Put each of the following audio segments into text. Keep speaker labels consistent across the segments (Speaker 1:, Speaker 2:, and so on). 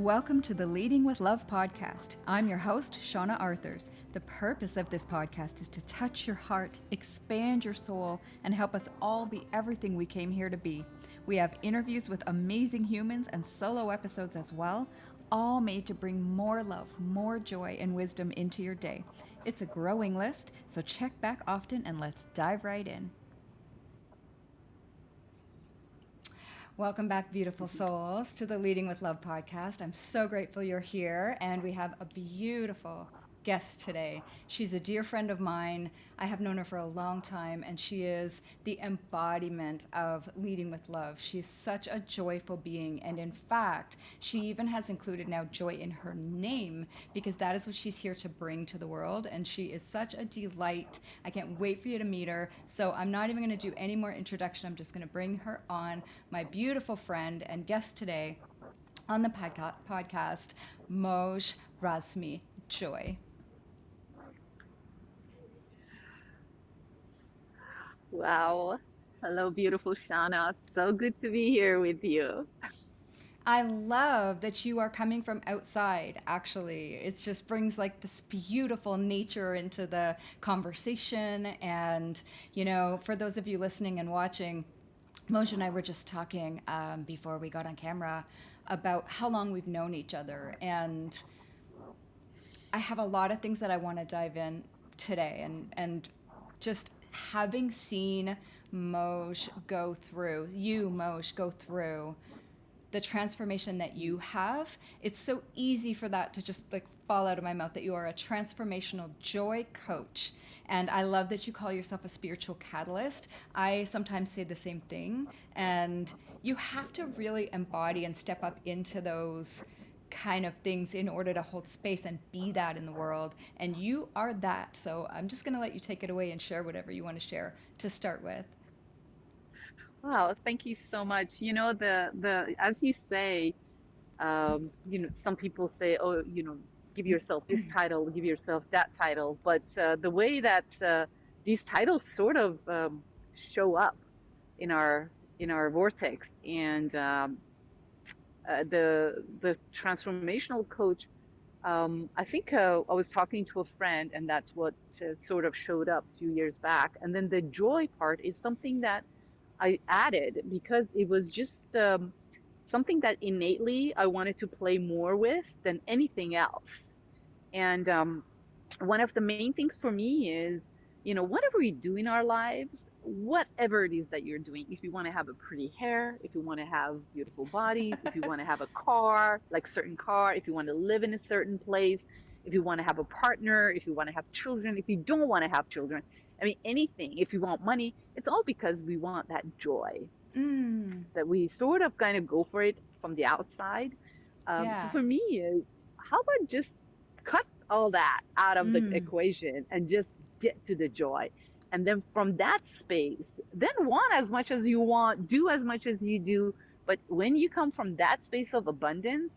Speaker 1: Welcome to the Leading with Love podcast. I'm your host, Shauna Arthurs. The purpose of this podcast is to touch your heart, expand your soul, and help us all be everything we came here to be. We have interviews with amazing humans and solo episodes as well, all made to bring more love, more joy, and wisdom into your day. It's a growing list, so check back often and let's dive right in. Welcome back, beautiful souls, to the Leading with Love podcast. I'm so grateful you're here, and we have a beautiful guest today. She's a dear friend of mine. I have known her for a long time, and she is the embodiment of leading with love. She is such a joyful being, and in fact, she even has included now joy in her name, because that is what she's here to bring to the world, and she is such a delight. I can't wait for you to meet her. So I'm not even going to do any more introduction. I'm just going to bring her on, my beautiful friend and guest today on the podcast, Moj Razmi-Joy.
Speaker 2: Wow. Hello, beautiful Shauna. So good to be here with you.
Speaker 1: I love that you are coming from outside, actually. It just brings like this beautiful nature into the conversation. And, you know, for those of you listening and watching, Moj and I were just talking before we got on camera about how long we've known each other. And I have a lot of things that I want to dive in today. And just having seen Moj go through, go through the transformation that you have, it's so easy for that to just like fall out of my mouth that you are a transformational joy coach. And I love that you call yourself a spiritual catalyst. I sometimes say the same thing. And you have to really embody and step up into those kind of things in order to hold space and be that in the world. And you are that. So I'm just going to let you take it away and share whatever you want to share to start with.
Speaker 2: Wow, thank you so much. As you say, some people say, oh, give yourself this title, give yourself that title. But the way that these titles sort of show up in our vortex, and the transformational coach. I think I was talking to a friend, and that's what sort of showed up a few years back. And then the joy part is something that I added because it was just something that innately I wanted to play more with than anything else. And one of the main things for me is, whatever we do in our lives, whatever it is that you're doing, if you want to have a pretty hair, if you want to have beautiful bodies, if you want to have a car, like certain car, if you want to live in a certain place, if you want to have a partner, if you want to have children, if you don't want to have children, I mean, anything, if you want money, it's all because we want that joy
Speaker 1: Mm,
Speaker 2: that we sort of kind of go for it from the outside. So
Speaker 1: yeah.
Speaker 2: for me is how about just cut all that out of the
Speaker 1: Mm.
Speaker 2: equation and just get to the joy. And then from that space, then want as much as you want, do as much as you do. But when you come from that space of abundance,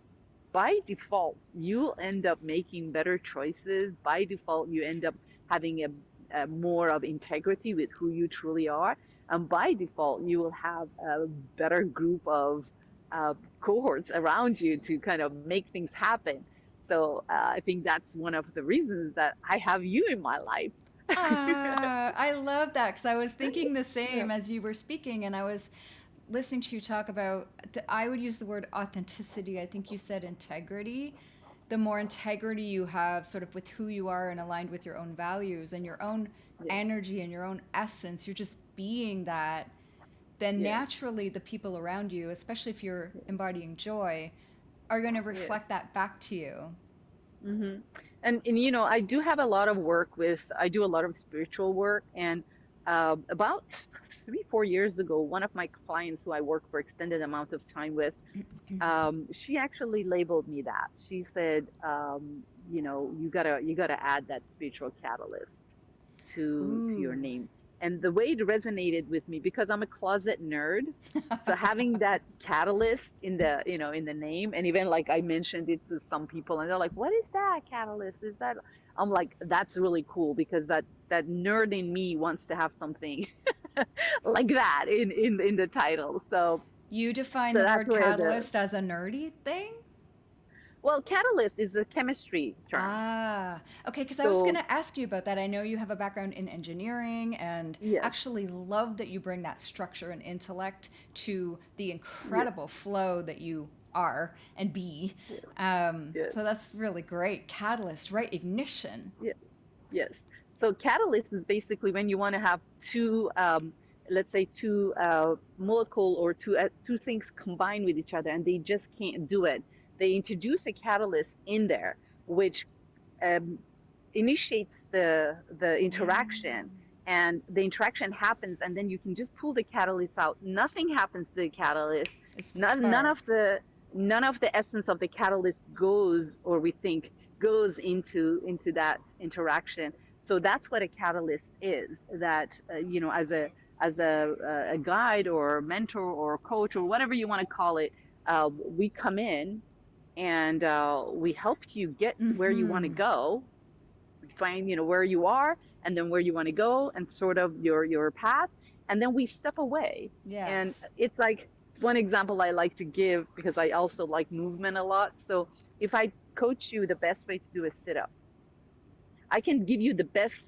Speaker 2: by default, you'll end up making better choices. By default, you end up having a more of integrity with who you truly are. And by default, you will have a better group of cohorts around you to kind of make things happen. So I think that's one of the reasons that I have you in my life.
Speaker 1: I love that because I was thinking the
Speaker 2: Yeah.
Speaker 1: same as you were speaking, and I was listening to you talk about, I would use the word authenticity. I think you said integrity. The more integrity you have, sort of with who you are and aligned with your own values and your own
Speaker 2: Yes.
Speaker 1: energy and your own essence, you're just being that, then
Speaker 2: Yes.
Speaker 1: naturally the people around you, especially if you're embodying joy, are going to
Speaker 2: Yes.
Speaker 1: reflect that back to you.
Speaker 2: hmm and I do have a lot of work with. I do a lot of spiritual work, and about 3 4 years ago, one of my clients who I work for extended amount of time with, she actually labeled me that. She said, you gotta add that spiritual catalyst to your
Speaker 1: Ooh.
Speaker 2: name. And the way it resonated with me, because I'm a closet nerd, so having that catalyst in the name, and even like I mentioned it to some people, and they're like, "What is that catalyst? Is that?" I'm like, "That's really cool because that nerd in me wants to have something like that in the title." So
Speaker 1: You define
Speaker 2: so
Speaker 1: the
Speaker 2: that's
Speaker 1: word
Speaker 2: where the
Speaker 1: catalyst as a nerdy thing?
Speaker 2: Well, catalyst is a chemistry term.
Speaker 1: Ah, okay, because I was going
Speaker 2: So
Speaker 1: to ask you about that. I know you have a background in engineering and
Speaker 2: yes,
Speaker 1: actually love that you bring that structure and intellect to the
Speaker 2: yes,
Speaker 1: incredible flow that you are and be.
Speaker 2: yes, yes,
Speaker 1: So that's really great. Catalyst, right? Ignition.
Speaker 2: yes, yes. So catalyst is basically when you want to have two, let's say two molecule or two things combined with each other, and they just can't do it. They introduce a catalyst in there, which um, initiates the interaction,
Speaker 1: Mm,
Speaker 2: and the interaction happens, and then you can just pull the catalyst out. Nothing happens to the catalyst.
Speaker 1: it's the
Speaker 2: None
Speaker 1: spark.
Speaker 2: of the essence of the catalyst goes, or we think goes into that interaction. So that's what a catalyst is. That as a guide or mentor or coach or whatever you want to call it, we come in and we help you get where you want to
Speaker 1: Mm-hmm.
Speaker 2: go, find where you are, and then where you want to go, and sort of your path, and then we step away. And
Speaker 1: Yes.
Speaker 2: it's like one example I like to give, because I also like movement a lot. So if I coach you the best way to do a sit up, I can give you the best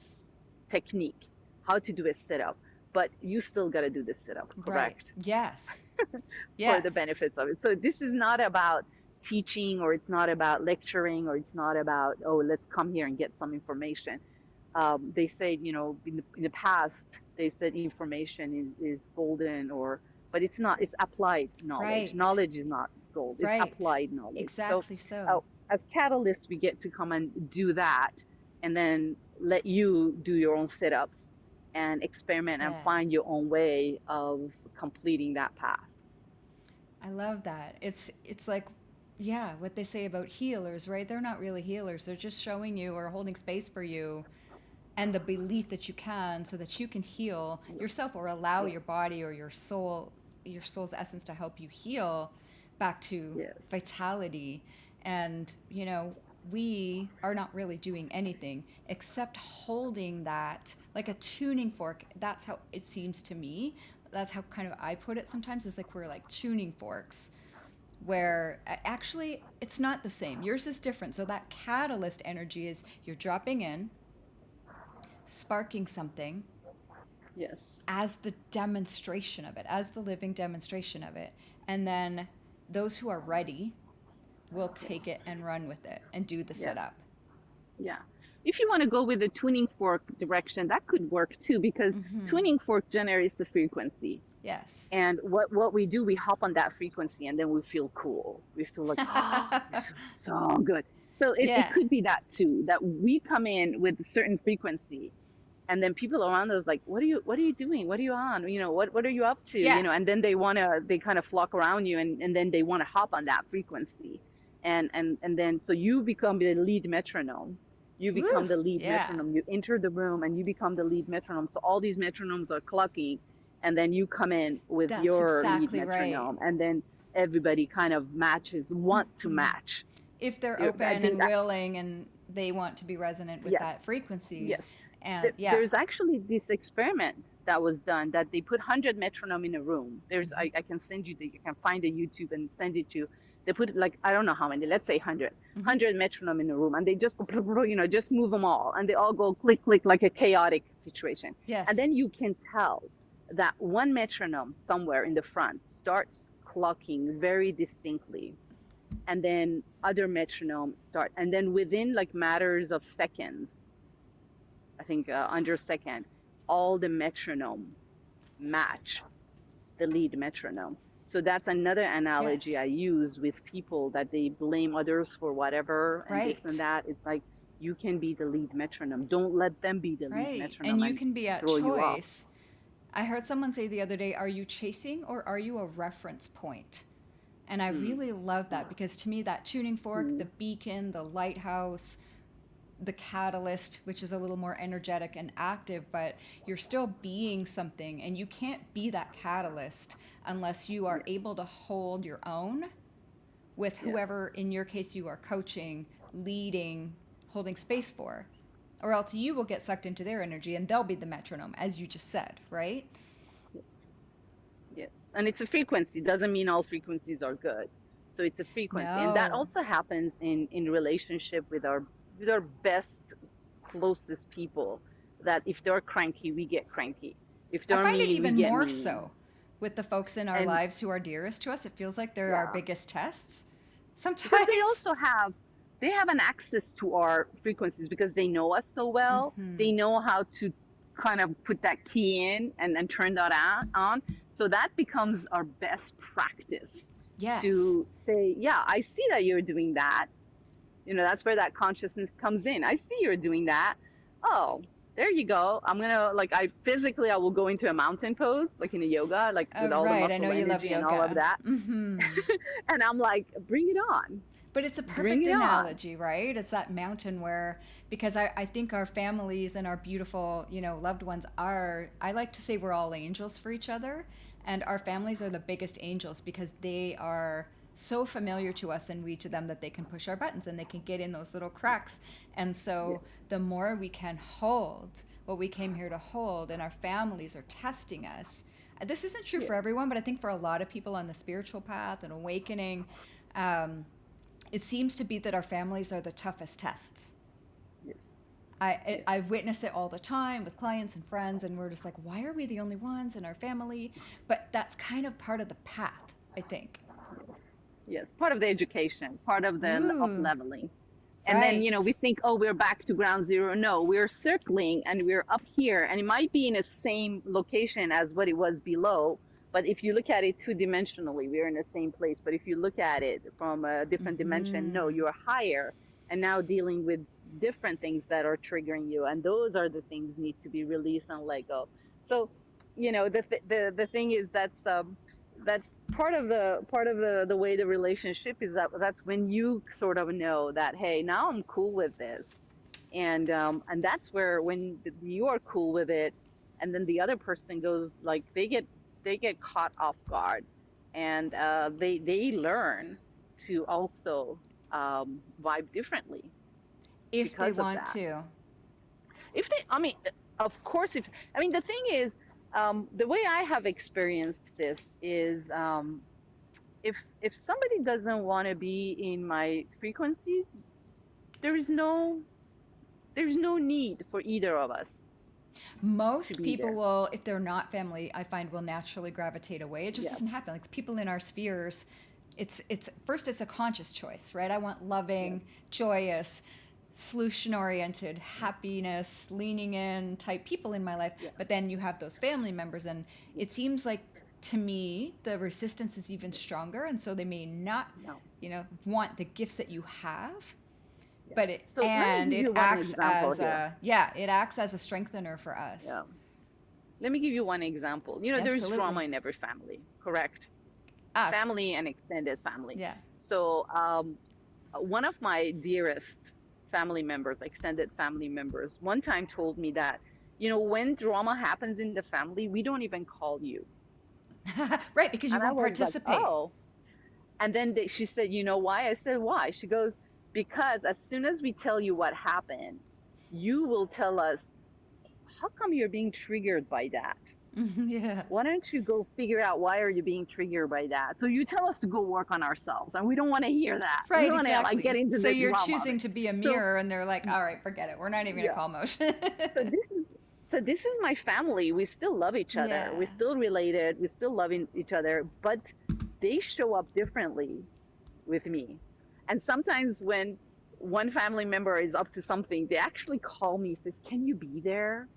Speaker 2: technique how to do a sit up, but you still got to do the sit up,
Speaker 1: Right.
Speaker 2: correct?
Speaker 1: Yes.
Speaker 2: For the
Speaker 1: Yes.
Speaker 2: benefits of it. So this is not about teaching, or it's not about lecturing, or it's not about, oh, let's come here and get some information. They say, in the past, they said information is golden, but it's not. It's applied knowledge.
Speaker 1: Right.
Speaker 2: Knowledge is not gold. It's
Speaker 1: Right.
Speaker 2: applied knowledge. So,
Speaker 1: Exactly so.
Speaker 2: as catalysts, we get to come and do that, and then let you do your own sit-ups and experiment and
Speaker 1: Yeah.
Speaker 2: find your own way of completing that path.
Speaker 1: I love that. It's like yeah, what they say about healers, right? They're not really healers. They're just showing you or holding space for you and the belief that you can so that you can heal
Speaker 2: Yeah,
Speaker 1: yourself or allow
Speaker 2: yeah,
Speaker 1: your body or your soul's essence to help you heal back to
Speaker 2: yes,
Speaker 1: vitality. And we are not really doing anything except holding that like a tuning fork. That's how it seems to me. That's how kind of I put it sometimes. It's like we're like tuning forks where actually it's not the same. Yours is different. So that catalyst energy is you're dropping in, sparking something
Speaker 2: yes,
Speaker 1: as the demonstration of it, as the living demonstration of it. And then those who are ready will
Speaker 2: yes,
Speaker 1: take it and run with it and do the
Speaker 2: yeah.
Speaker 1: sit up.
Speaker 2: Yeah. If you want to go with the tuning fork direction, that could work too, because
Speaker 1: Mm-hmm.
Speaker 2: tuning fork generates the frequency.
Speaker 1: Yes.
Speaker 2: And what we do, we hop on that frequency, and then we feel cool. We feel like, oh, this feels so good. So it
Speaker 1: Yeah.
Speaker 2: could be that too, that we come in with a certain frequency, and then people around us like, what are you doing? What are you on? What are you up to?
Speaker 1: Yeah.
Speaker 2: And then they kind of flock around you, and then they want to hop on that frequency. And then so you become the lead metronome. You
Speaker 1: Woo.
Speaker 2: become the lead
Speaker 1: Yeah.
Speaker 2: metronome. You enter the room and you become the lead metronome. So all these metronomes are clucking, and then you come in with
Speaker 1: That's
Speaker 2: your lead
Speaker 1: exactly right.
Speaker 2: metronome, and then everybody kind of matches, want to
Speaker 1: Mm-hmm.
Speaker 2: match.
Speaker 1: If they're
Speaker 2: I
Speaker 1: open
Speaker 2: think
Speaker 1: and willing and they want to be resonant with
Speaker 2: yes,
Speaker 1: that frequency.
Speaker 2: yes.
Speaker 1: And yeah.
Speaker 2: There's actually this experiment that was done, that they put 100 metronome in a room.
Speaker 1: Mm-hmm.
Speaker 2: I can send you you can find the YouTube and send it to you. They put like, I don't know how many, let's say 100,
Speaker 1: Mm-hmm.
Speaker 2: metronome in a room, and they just go, just move them all, and they all go click, click, like a chaotic situation. And
Speaker 1: Yes.
Speaker 2: then you can tell that one metronome somewhere in the front starts clocking very distinctly, and then other metronomes start, and then within like matters of seconds, I think under a second, all the metronome match the lead metronome. So that's another analogy I
Speaker 1: Yes.
Speaker 2: use with people, that they blame others for whatever and this and
Speaker 1: Right.
Speaker 2: that. It's like, you can be the lead metronome. Don't let them be the lead
Speaker 1: Right. And
Speaker 2: metronome
Speaker 1: you
Speaker 2: and
Speaker 1: can be at
Speaker 2: throw you off.
Speaker 1: choice. I heard someone say the other day, are you chasing or are you a reference point? And I
Speaker 2: Mm,
Speaker 1: really love that because to me, that tuning fork,
Speaker 2: mm,
Speaker 1: the beacon, the lighthouse, the catalyst, which is a little more energetic and active, but you're still being something. And you can't be that catalyst unless you are
Speaker 2: yes,
Speaker 1: able to hold your own with
Speaker 2: yes,
Speaker 1: whoever, in your case, you are coaching, leading, holding space for. Or else you will get sucked into their energy and they'll be the metronome, as you just said, right?
Speaker 2: yes, yes. And it's a frequency. Doesn't mean all frequencies are good. So it's a frequency, and that
Speaker 1: No.
Speaker 2: also happens in relationship with our best closest people. That if they're cranky, we get cranky. If
Speaker 1: I
Speaker 2: they're
Speaker 1: find it
Speaker 2: mean, we
Speaker 1: even
Speaker 2: get
Speaker 1: more
Speaker 2: mean.
Speaker 1: so with the folks in our
Speaker 2: And
Speaker 1: lives who are dearest to us. It feels like they're our
Speaker 2: yeah,
Speaker 1: biggest tests
Speaker 2: because they
Speaker 1: sometimes.
Speaker 2: also have an access to our frequencies because they know us so well.
Speaker 1: Hmm.
Speaker 2: They know how to kind of put that key in and turn that on. So that becomes our best practice
Speaker 1: Yes.
Speaker 2: to say, yeah, I see that you're doing that. That's where that consciousness comes in. I see you're doing that. Oh, there you go. I'm gonna like I will go into a mountain pose, like in a yoga, like with
Speaker 1: Oh,
Speaker 2: all the
Speaker 1: right. I know
Speaker 2: muscle
Speaker 1: you love
Speaker 2: energy and all of
Speaker 1: yoga.
Speaker 2: that.
Speaker 1: Hmm.
Speaker 2: And I'm like, bring it on.
Speaker 1: But it's a
Speaker 2: Bring
Speaker 1: perfect
Speaker 2: it on.
Speaker 1: analogy, right? It's that mountain where, because I think our families and our beautiful, loved ones are, I like to say we're all angels for each other. And our families are the biggest angels because they are so familiar to us and we to them that they can push our buttons and they can get in those little cracks. And
Speaker 2: Yes.
Speaker 1: so the more we can hold what we came here to hold, and our families are testing us. This isn't true for
Speaker 2: Yes.
Speaker 1: everyone, but I think for a lot of people on the spiritual path and awakening, um, it seems to be that our families are the toughest tests.
Speaker 2: Yes.
Speaker 1: I,
Speaker 2: Yes.
Speaker 1: I've witnessed it all the time with clients and friends, and we're just like, why are we the only ones in our family? But that's kind of part of the path, I think.
Speaker 2: Yes. Yes. Part of the education, part of the up
Speaker 1: Ooh,
Speaker 2: leveling. And then, we
Speaker 1: right.
Speaker 2: think, oh, we're back to ground zero. No, we're circling and we're up here. And it might be in the same location as what it was below. But if you look at it two dimensionally, we're in the same place. But if you look at it from a different dimension, no,
Speaker 1: Mm-hmm.
Speaker 2: you're higher and now dealing with different things that are triggering you. And those are the things need to be released and let go. So, the thing is that's part of the way the relationship is, that's when you sort of know that, hey, now I'm cool with this. And that's where when you are cool with it, and then the other person goes, like, they get caught off guard, and they learn to also vibe differently
Speaker 1: If they
Speaker 2: because of
Speaker 1: want
Speaker 2: that.
Speaker 1: to.
Speaker 2: If they I mean Of course, if I mean the thing is, the way I have experienced this is, if somebody doesn't want to be in my frequency, there is no there's no need for either of us to
Speaker 1: Most
Speaker 2: be
Speaker 1: people
Speaker 2: there.
Speaker 1: will, if they're not family, I find will naturally gravitate away. It just
Speaker 2: Yeah.
Speaker 1: doesn't happen. Like people in our spheres, it's first it's a conscious choice, right? I want
Speaker 2: Yes.
Speaker 1: loving, joyous, solution oriented, happiness, leaning in type people in my life.
Speaker 2: Yes.
Speaker 1: But then you have those family members, and
Speaker 2: Yes.
Speaker 1: it seems like to me the resistance is even stronger, and so they may not,
Speaker 2: No.
Speaker 1: want the gifts that you have,
Speaker 2: Yes.
Speaker 1: but it
Speaker 2: So let me
Speaker 1: and
Speaker 2: give
Speaker 1: it
Speaker 2: you one
Speaker 1: acts
Speaker 2: example
Speaker 1: as
Speaker 2: here.
Speaker 1: a yeah, it acts as a strengthener for us.
Speaker 2: Yeah. Let me give you one example. There's drama
Speaker 1: Absolutely.
Speaker 2: in every family, correct?
Speaker 1: Ah,
Speaker 2: Family and extended family.
Speaker 1: yeah.
Speaker 2: So, one of my dearest family members, extended family members, one time told me that, when drama happens in the family, we don't even call you.
Speaker 1: Right, because you
Speaker 2: And I
Speaker 1: won't
Speaker 2: was like,
Speaker 1: participate.
Speaker 2: oh. And then she said, you know why? I said, why? She goes, because as soon as we tell you what happened, you will tell us, how come you're being triggered by that?
Speaker 1: Yeah.
Speaker 2: Why don't you go figure out why are you being triggered by that? So you tell us to go work on ourselves, and we don't want to hear that. We
Speaker 1: Right,
Speaker 2: don't want to like get
Speaker 1: exactly.
Speaker 2: into
Speaker 1: So
Speaker 2: the
Speaker 1: you're
Speaker 2: drama of
Speaker 1: choosing
Speaker 2: it.
Speaker 1: to be a
Speaker 2: So
Speaker 1: mirror, and they're like, all right, forget it. We're not even going to
Speaker 2: yeah.
Speaker 1: call motion.
Speaker 2: So this is my family. We still love each other.
Speaker 1: Yeah.
Speaker 2: We're still related. We still love each other, but they show up differently with me. And sometimes when one family member is up to something, they actually call me, says, "Can you be there?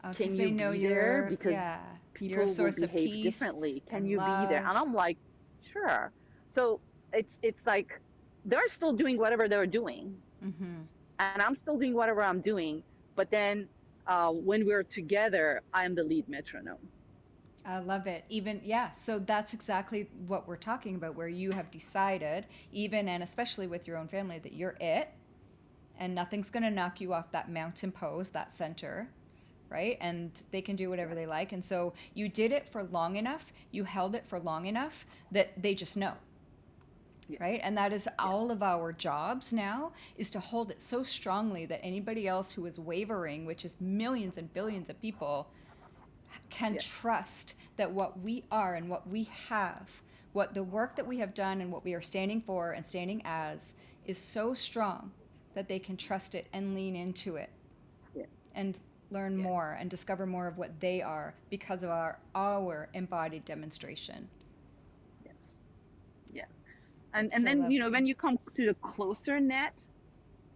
Speaker 2: Can
Speaker 1: Because they
Speaker 2: you
Speaker 1: know
Speaker 2: be there?
Speaker 1: you're,
Speaker 2: Because
Speaker 1: yeah, you're a
Speaker 2: people will
Speaker 1: source of
Speaker 2: behave
Speaker 1: peace
Speaker 2: differently. Can
Speaker 1: and
Speaker 2: you be there?"
Speaker 1: love.
Speaker 2: And I'm like, "Sure." So it's like they're still doing whatever they're doing,
Speaker 1: Hmm.
Speaker 2: and I'm still doing whatever I'm doing. But then, when we're together, I'm the lead metronome.
Speaker 1: I love it. Even, yeah, so that's exactly what we're talking about, where you have decided, even and especially with your own family, that you're it, and nothing's going to knock you off that mountain pose, that center, right? And they can do whatever
Speaker 2: Yes,
Speaker 1: they like. And so you did it for long enough, you held it for long enough that they just know,
Speaker 2: yes,
Speaker 1: right? And that is
Speaker 2: yes,
Speaker 1: all of our jobs now, is to hold it so strongly that anybody else who is wavering, which is millions and billions of people, can
Speaker 2: yes,
Speaker 1: trust that what we are and what we have, what the work that we have done and what we are standing for and standing as is so strong that they can trust it and lean into it
Speaker 2: Yes.
Speaker 1: and learn
Speaker 2: Yes.
Speaker 1: more and discover more of what they are because of our embodied demonstration.
Speaker 2: Yes. Yes.
Speaker 1: That's
Speaker 2: And
Speaker 1: so
Speaker 2: then,
Speaker 1: lovely.
Speaker 2: when you come to the closer net,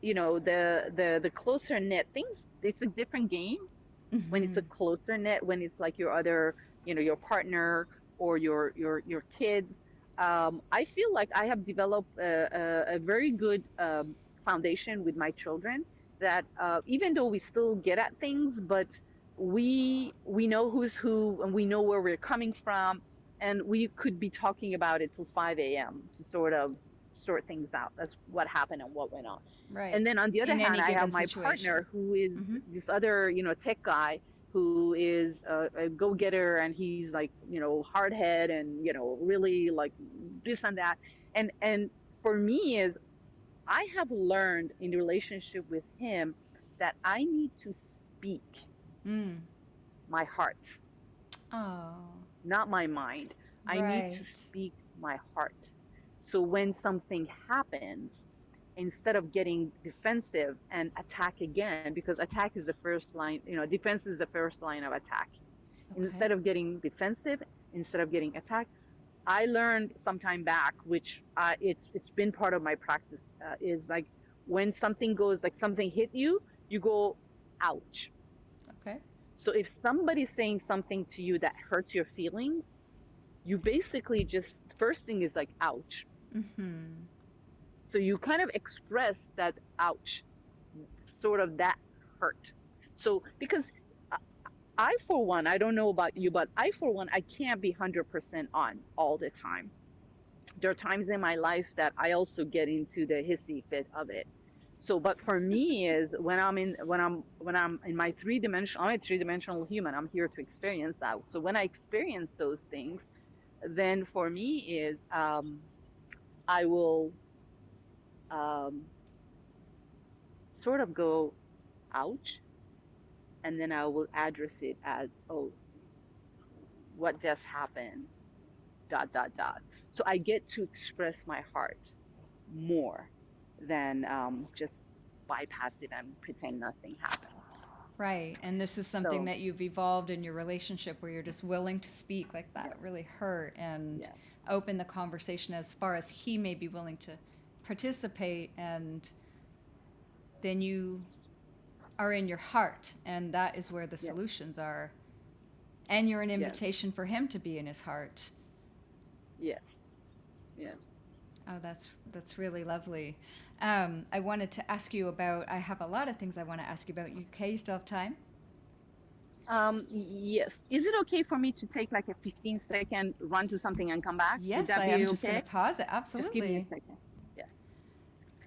Speaker 2: the closer net things, it's a different game when it's a
Speaker 1: Mm-hmm.
Speaker 2: closer knit, when it's like your other, your partner or your kids. I feel like I have developed a very good foundation with my children, that even though we still get at things, but we know who's who, and we know where we're coming from, and we could be talking about it till 5 a.m. to sort of sort things out. That's what happened and what went on.
Speaker 1: Right.
Speaker 2: And then on the other
Speaker 1: In
Speaker 2: hand,
Speaker 1: any
Speaker 2: I have
Speaker 1: given
Speaker 2: my
Speaker 1: situation.
Speaker 2: partner who is
Speaker 1: Mm-hmm.
Speaker 2: this other, tech guy, who is a go-getter, and he's like, hard head, and really like this and that. And for me is, I have learned in the relationship with him that I need to speak
Speaker 1: Mm.
Speaker 2: my heart,
Speaker 1: Oh,
Speaker 2: not my mind. I need to
Speaker 1: right.
Speaker 2: speak my heart. So when something happens, instead of getting defensive and attack again, because attack is the first line, defense is the first line of attack.
Speaker 1: Okay.
Speaker 2: Instead of getting defensive, instead of getting attacked, I learned some time back, which it's been part of my practice, is like, when something goes, like something hit you, you go, ouch.
Speaker 1: Okay.
Speaker 2: So if somebody's saying something to you that hurts your feelings, you basically just, first thing is like, ouch.
Speaker 1: Mm-hmm.
Speaker 2: So you kind of express that ouch, sort of that hurt. So because I, for one, I don't know about you, but I, for one, I can't be 100% on all the time. There are times in my life that I also get into the hissy fit of it. So, but for me is, when I'm in my three-dimensional, I'm a three-dimensional human. I'm here to experience that. So when I experience those things, then for me is, I will um, sort of go, ouch, and then I will address it as, oh, what just happened, dot dot dot. So I get to express my heart more than just bypass it and pretend nothing happened.
Speaker 1: Right. And this is something
Speaker 2: So
Speaker 1: that you've evolved in your relationship where you're just willing to speak like that
Speaker 2: yes,
Speaker 1: really hurt and
Speaker 2: yes,
Speaker 1: open the conversation as far as he may be willing to participate. And then you are in your heart. And that is where the
Speaker 2: yes,
Speaker 1: solutions are. And you're an
Speaker 2: yes,
Speaker 1: invitation for him to be in his heart.
Speaker 2: yes, yes.
Speaker 1: Oh, that's really lovely. I wanted to ask you about. I have a lot of things I want to ask you about. You okay? You still have time?
Speaker 2: Yes. Is it okay for me to take like a 15-second run to something and come back? Would
Speaker 1: Yes,
Speaker 2: that
Speaker 1: I
Speaker 2: be
Speaker 1: am just going
Speaker 2: okay?
Speaker 1: to pause it.
Speaker 2: Just give me a
Speaker 1: Absolutely.
Speaker 2: second. Yes.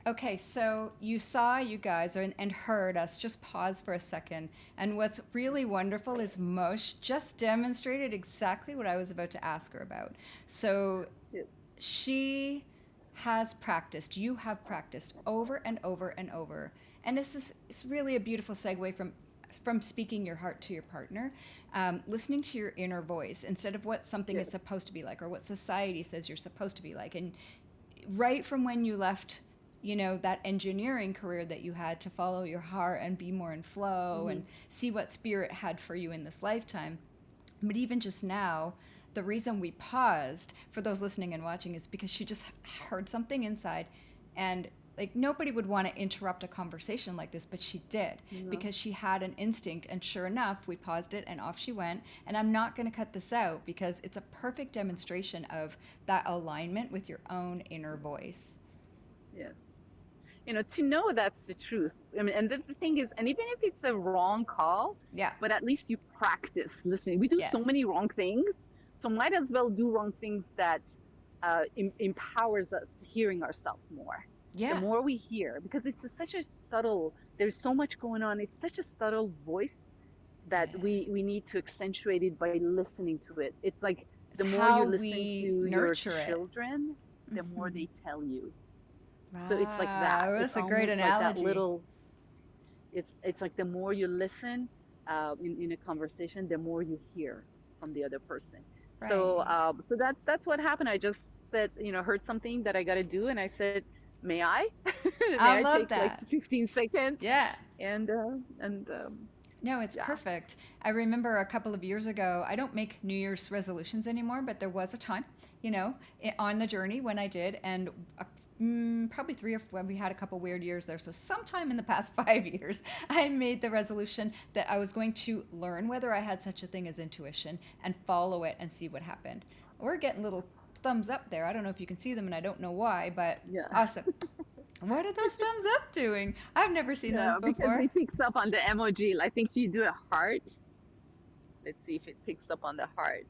Speaker 1: Okay, so you saw you guys and heard us just pause for a second. And what's really wonderful is Mosh just demonstrated exactly what I was about to ask her about. So
Speaker 2: Yes.
Speaker 1: she has practiced, you have practiced over and over and over. And this is it's really a beautiful segue from speaking your heart to your partner, listening to your inner voice instead of what something is
Speaker 2: Yes.
Speaker 1: supposed to be like or what society says you're supposed to be like. And right from when you left, that engineering career that you had to follow your heart and be more in flow
Speaker 2: Mm-hmm.
Speaker 1: and see what spirit had for you in this lifetime. But even just now, the reason we paused for those listening and watching is because she just heard something inside, and like nobody would want to interrupt a conversation like this, but she did
Speaker 2: No.
Speaker 1: because she had an instinct. And sure enough, we paused it and off she went. And I'm not going to cut this out because it's a perfect demonstration of that alignment with your own inner voice.
Speaker 2: Yes. To know that's the truth. I mean, and the thing is, and even if it's a wrong call,
Speaker 1: Yeah.
Speaker 2: but at least you practice listening. We do so
Speaker 1: Yes.
Speaker 2: many wrong things, so might as well do wrong things that empowers us to hearing ourselves more. The
Speaker 1: Yeah.
Speaker 2: more we hear, because such a subtle, there's so much going on. It's such a subtle voice
Speaker 1: Yeah.
Speaker 2: that we need to accentuate it by listening to it. It's like
Speaker 1: It's
Speaker 2: the more you
Speaker 1: how
Speaker 2: listen
Speaker 1: we
Speaker 2: to your
Speaker 1: nurture it.
Speaker 2: children, the more
Speaker 1: Mm-hmm.
Speaker 2: they tell you. So it's like that.
Speaker 1: Wow,
Speaker 2: It's
Speaker 1: that's a great
Speaker 2: almost like that
Speaker 1: analogy.
Speaker 2: little. It's like the more you listen in a conversation, the more you hear from the other person.
Speaker 1: Right.
Speaker 2: So that's what happened. I just said, heard something that I got to do, and I said, "May I? May
Speaker 1: I
Speaker 2: I
Speaker 1: love
Speaker 2: take like
Speaker 1: that.
Speaker 2: 15 seconds?"
Speaker 1: Yeah.
Speaker 2: And
Speaker 1: No, it's
Speaker 2: yeah.
Speaker 1: perfect. I remember a couple of years ago, I don't make New Year's resolutions anymore, but there was a time, on the journey when I did. And probably three or four, we had a couple weird years there. So, sometime in the past 5 years, I made the resolution that I was going to learn whether I had such a thing as intuition and follow it and see what happened. We're getting little thumbs up there. I don't know if you can see them, and I don't know why, but
Speaker 2: Yeah.
Speaker 1: awesome. What are those thumbs up doing? I've never seen those
Speaker 2: Yeah, because
Speaker 1: before.
Speaker 2: it picks up on the emoji. I think if you do a heart, let's see if it picks up on the heart.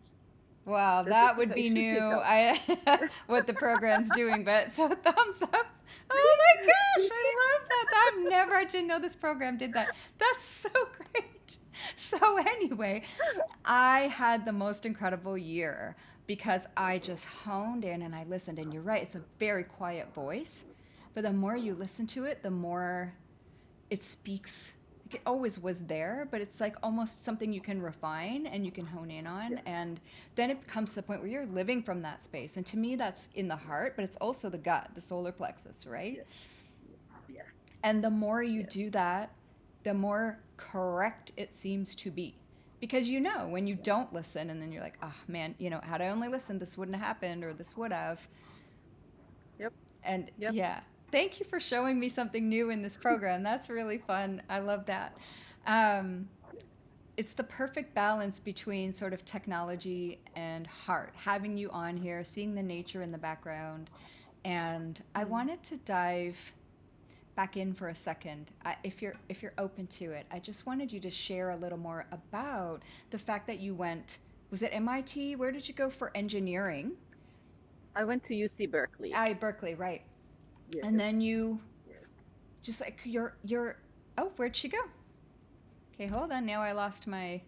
Speaker 1: Wow,
Speaker 2: Does it
Speaker 1: that
Speaker 2: pick
Speaker 1: would
Speaker 2: up? It
Speaker 1: be
Speaker 2: should
Speaker 1: new.
Speaker 2: pick up.
Speaker 1: I what the program's doing, but so thumbs up. Oh my gosh, I love that. I didn't know this program did that. That's so great. So anyway, I had the most incredible year because I just honed in and I listened. And you're right, it's a very quiet voice, but the more you listen to it, the more it speaks. Like it always was there, but it's like almost something you can refine and you can hone in on.
Speaker 2: Yes,
Speaker 1: And then it comes to the point where you're living from that space. And to me, that's in the heart, but it's also the gut, the solar plexus, right?
Speaker 2: yes, yes,
Speaker 1: And the more you
Speaker 2: yes,
Speaker 1: do that, the more correct it seems to be. Because when you
Speaker 2: yes.
Speaker 1: don't listen, and then you're like, oh man, had I only listened, this wouldn't have happened, or this would have.
Speaker 2: Yep,
Speaker 1: And
Speaker 2: yep.
Speaker 1: yeah, thank you for showing me something new in this program. That's really fun. I love that. Um, it's the perfect balance between sort of technology and heart. Having you on here, seeing the nature in the background, and I
Speaker 2: Mm.
Speaker 1: wanted to dive back in for a second, if you're open to it. I just wanted you to share a little more about the fact that you went. Was it MIT? Where did you go for engineering?
Speaker 2: I went to UC Berkeley.
Speaker 1: Berkeley, right?
Speaker 2: Yes,
Speaker 1: And then you
Speaker 2: yes.
Speaker 1: just like you're. Oh, where'd she go? Okay, hold on. Now I lost my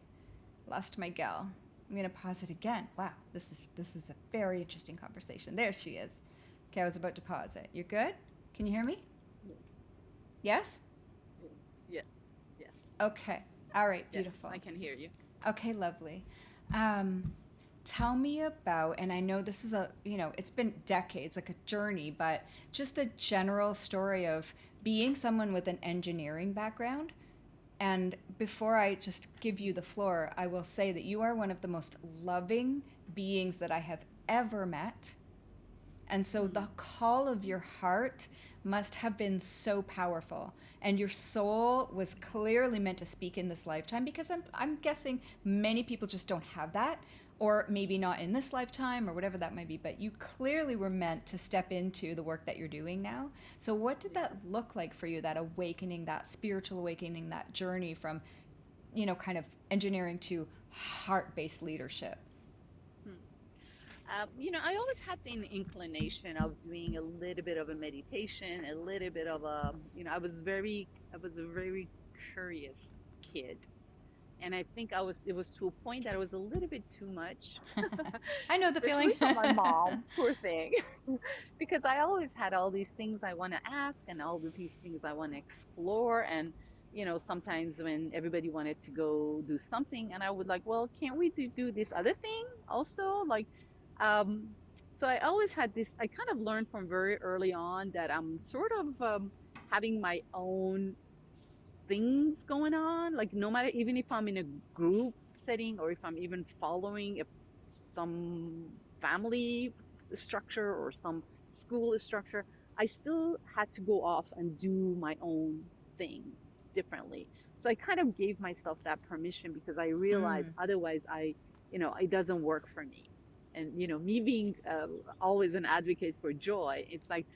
Speaker 1: gal. I'm gonna pause it again. Wow, this is a very interesting conversation. There she is. Okay, I was about to pause it. You good? Can you hear me?
Speaker 2: Yes,
Speaker 1: Yes.
Speaker 2: yes, yes,
Speaker 1: Okay. All right.
Speaker 2: yes.
Speaker 1: Beautiful.
Speaker 2: I can hear you.
Speaker 1: Okay. Lovely. Um, tell me about, and I know this is it's been decades, like a journey, but just the general story of being someone with an engineering background. And before I just give you the floor, I will say that you are one of the most loving beings that I have ever met. And so
Speaker 2: Mm.
Speaker 1: the call of your heart must have been so powerful. And your soul was clearly meant to speak in this lifetime because I'm guessing many people just don't have that, or maybe not in this lifetime, or whatever that might be. But you clearly were meant to step into the work that you're doing now. So, what did
Speaker 2: Yes.
Speaker 1: that look like for you, that awakening, that spiritual awakening, that journey from, kind of engineering to heart based leadership?
Speaker 2: Hmm. I always had the inclination of doing a little bit of a meditation, a little bit of I was a very curious kid. And I think it was to a point that it was a little bit too much,
Speaker 1: I know the
Speaker 2: especially
Speaker 1: feeling.
Speaker 2: for my mom, poor thing, because I always had all these things I want to ask and all of these things I want to explore. And, sometimes when everybody wanted to go do something, and I would like, well, can't we do this other thing also? Um, so I always had this, I kind of learned from very early on that I'm sort of having my own things going on, like no matter, even if I'm in a group setting or if I'm even following some family structure or some school structure, I still had to go off and do my own thing differently. So I kind of gave myself that permission because I realized
Speaker 1: Mm,
Speaker 2: otherwise it doesn't work for me. And me being always an advocate for joy, it's like,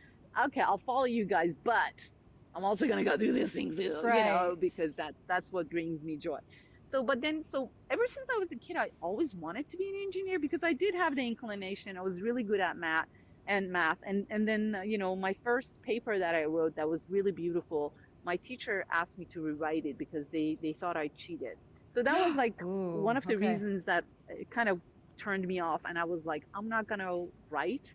Speaker 2: okay, I'll follow you guys, but I'm also gonna go do these things too,
Speaker 1: right.
Speaker 2: because that's what brings me joy. So ever since I was a kid, I always wanted to be an engineer because I did have the inclination. I was really good at math, and then my first paper that I wrote that was really beautiful. My teacher asked me to rewrite it because they thought I cheated. So that was like
Speaker 1: Ooh,
Speaker 2: one of the
Speaker 1: okay.
Speaker 2: reasons that kind of turned me off, and I was like, I'm not gonna write.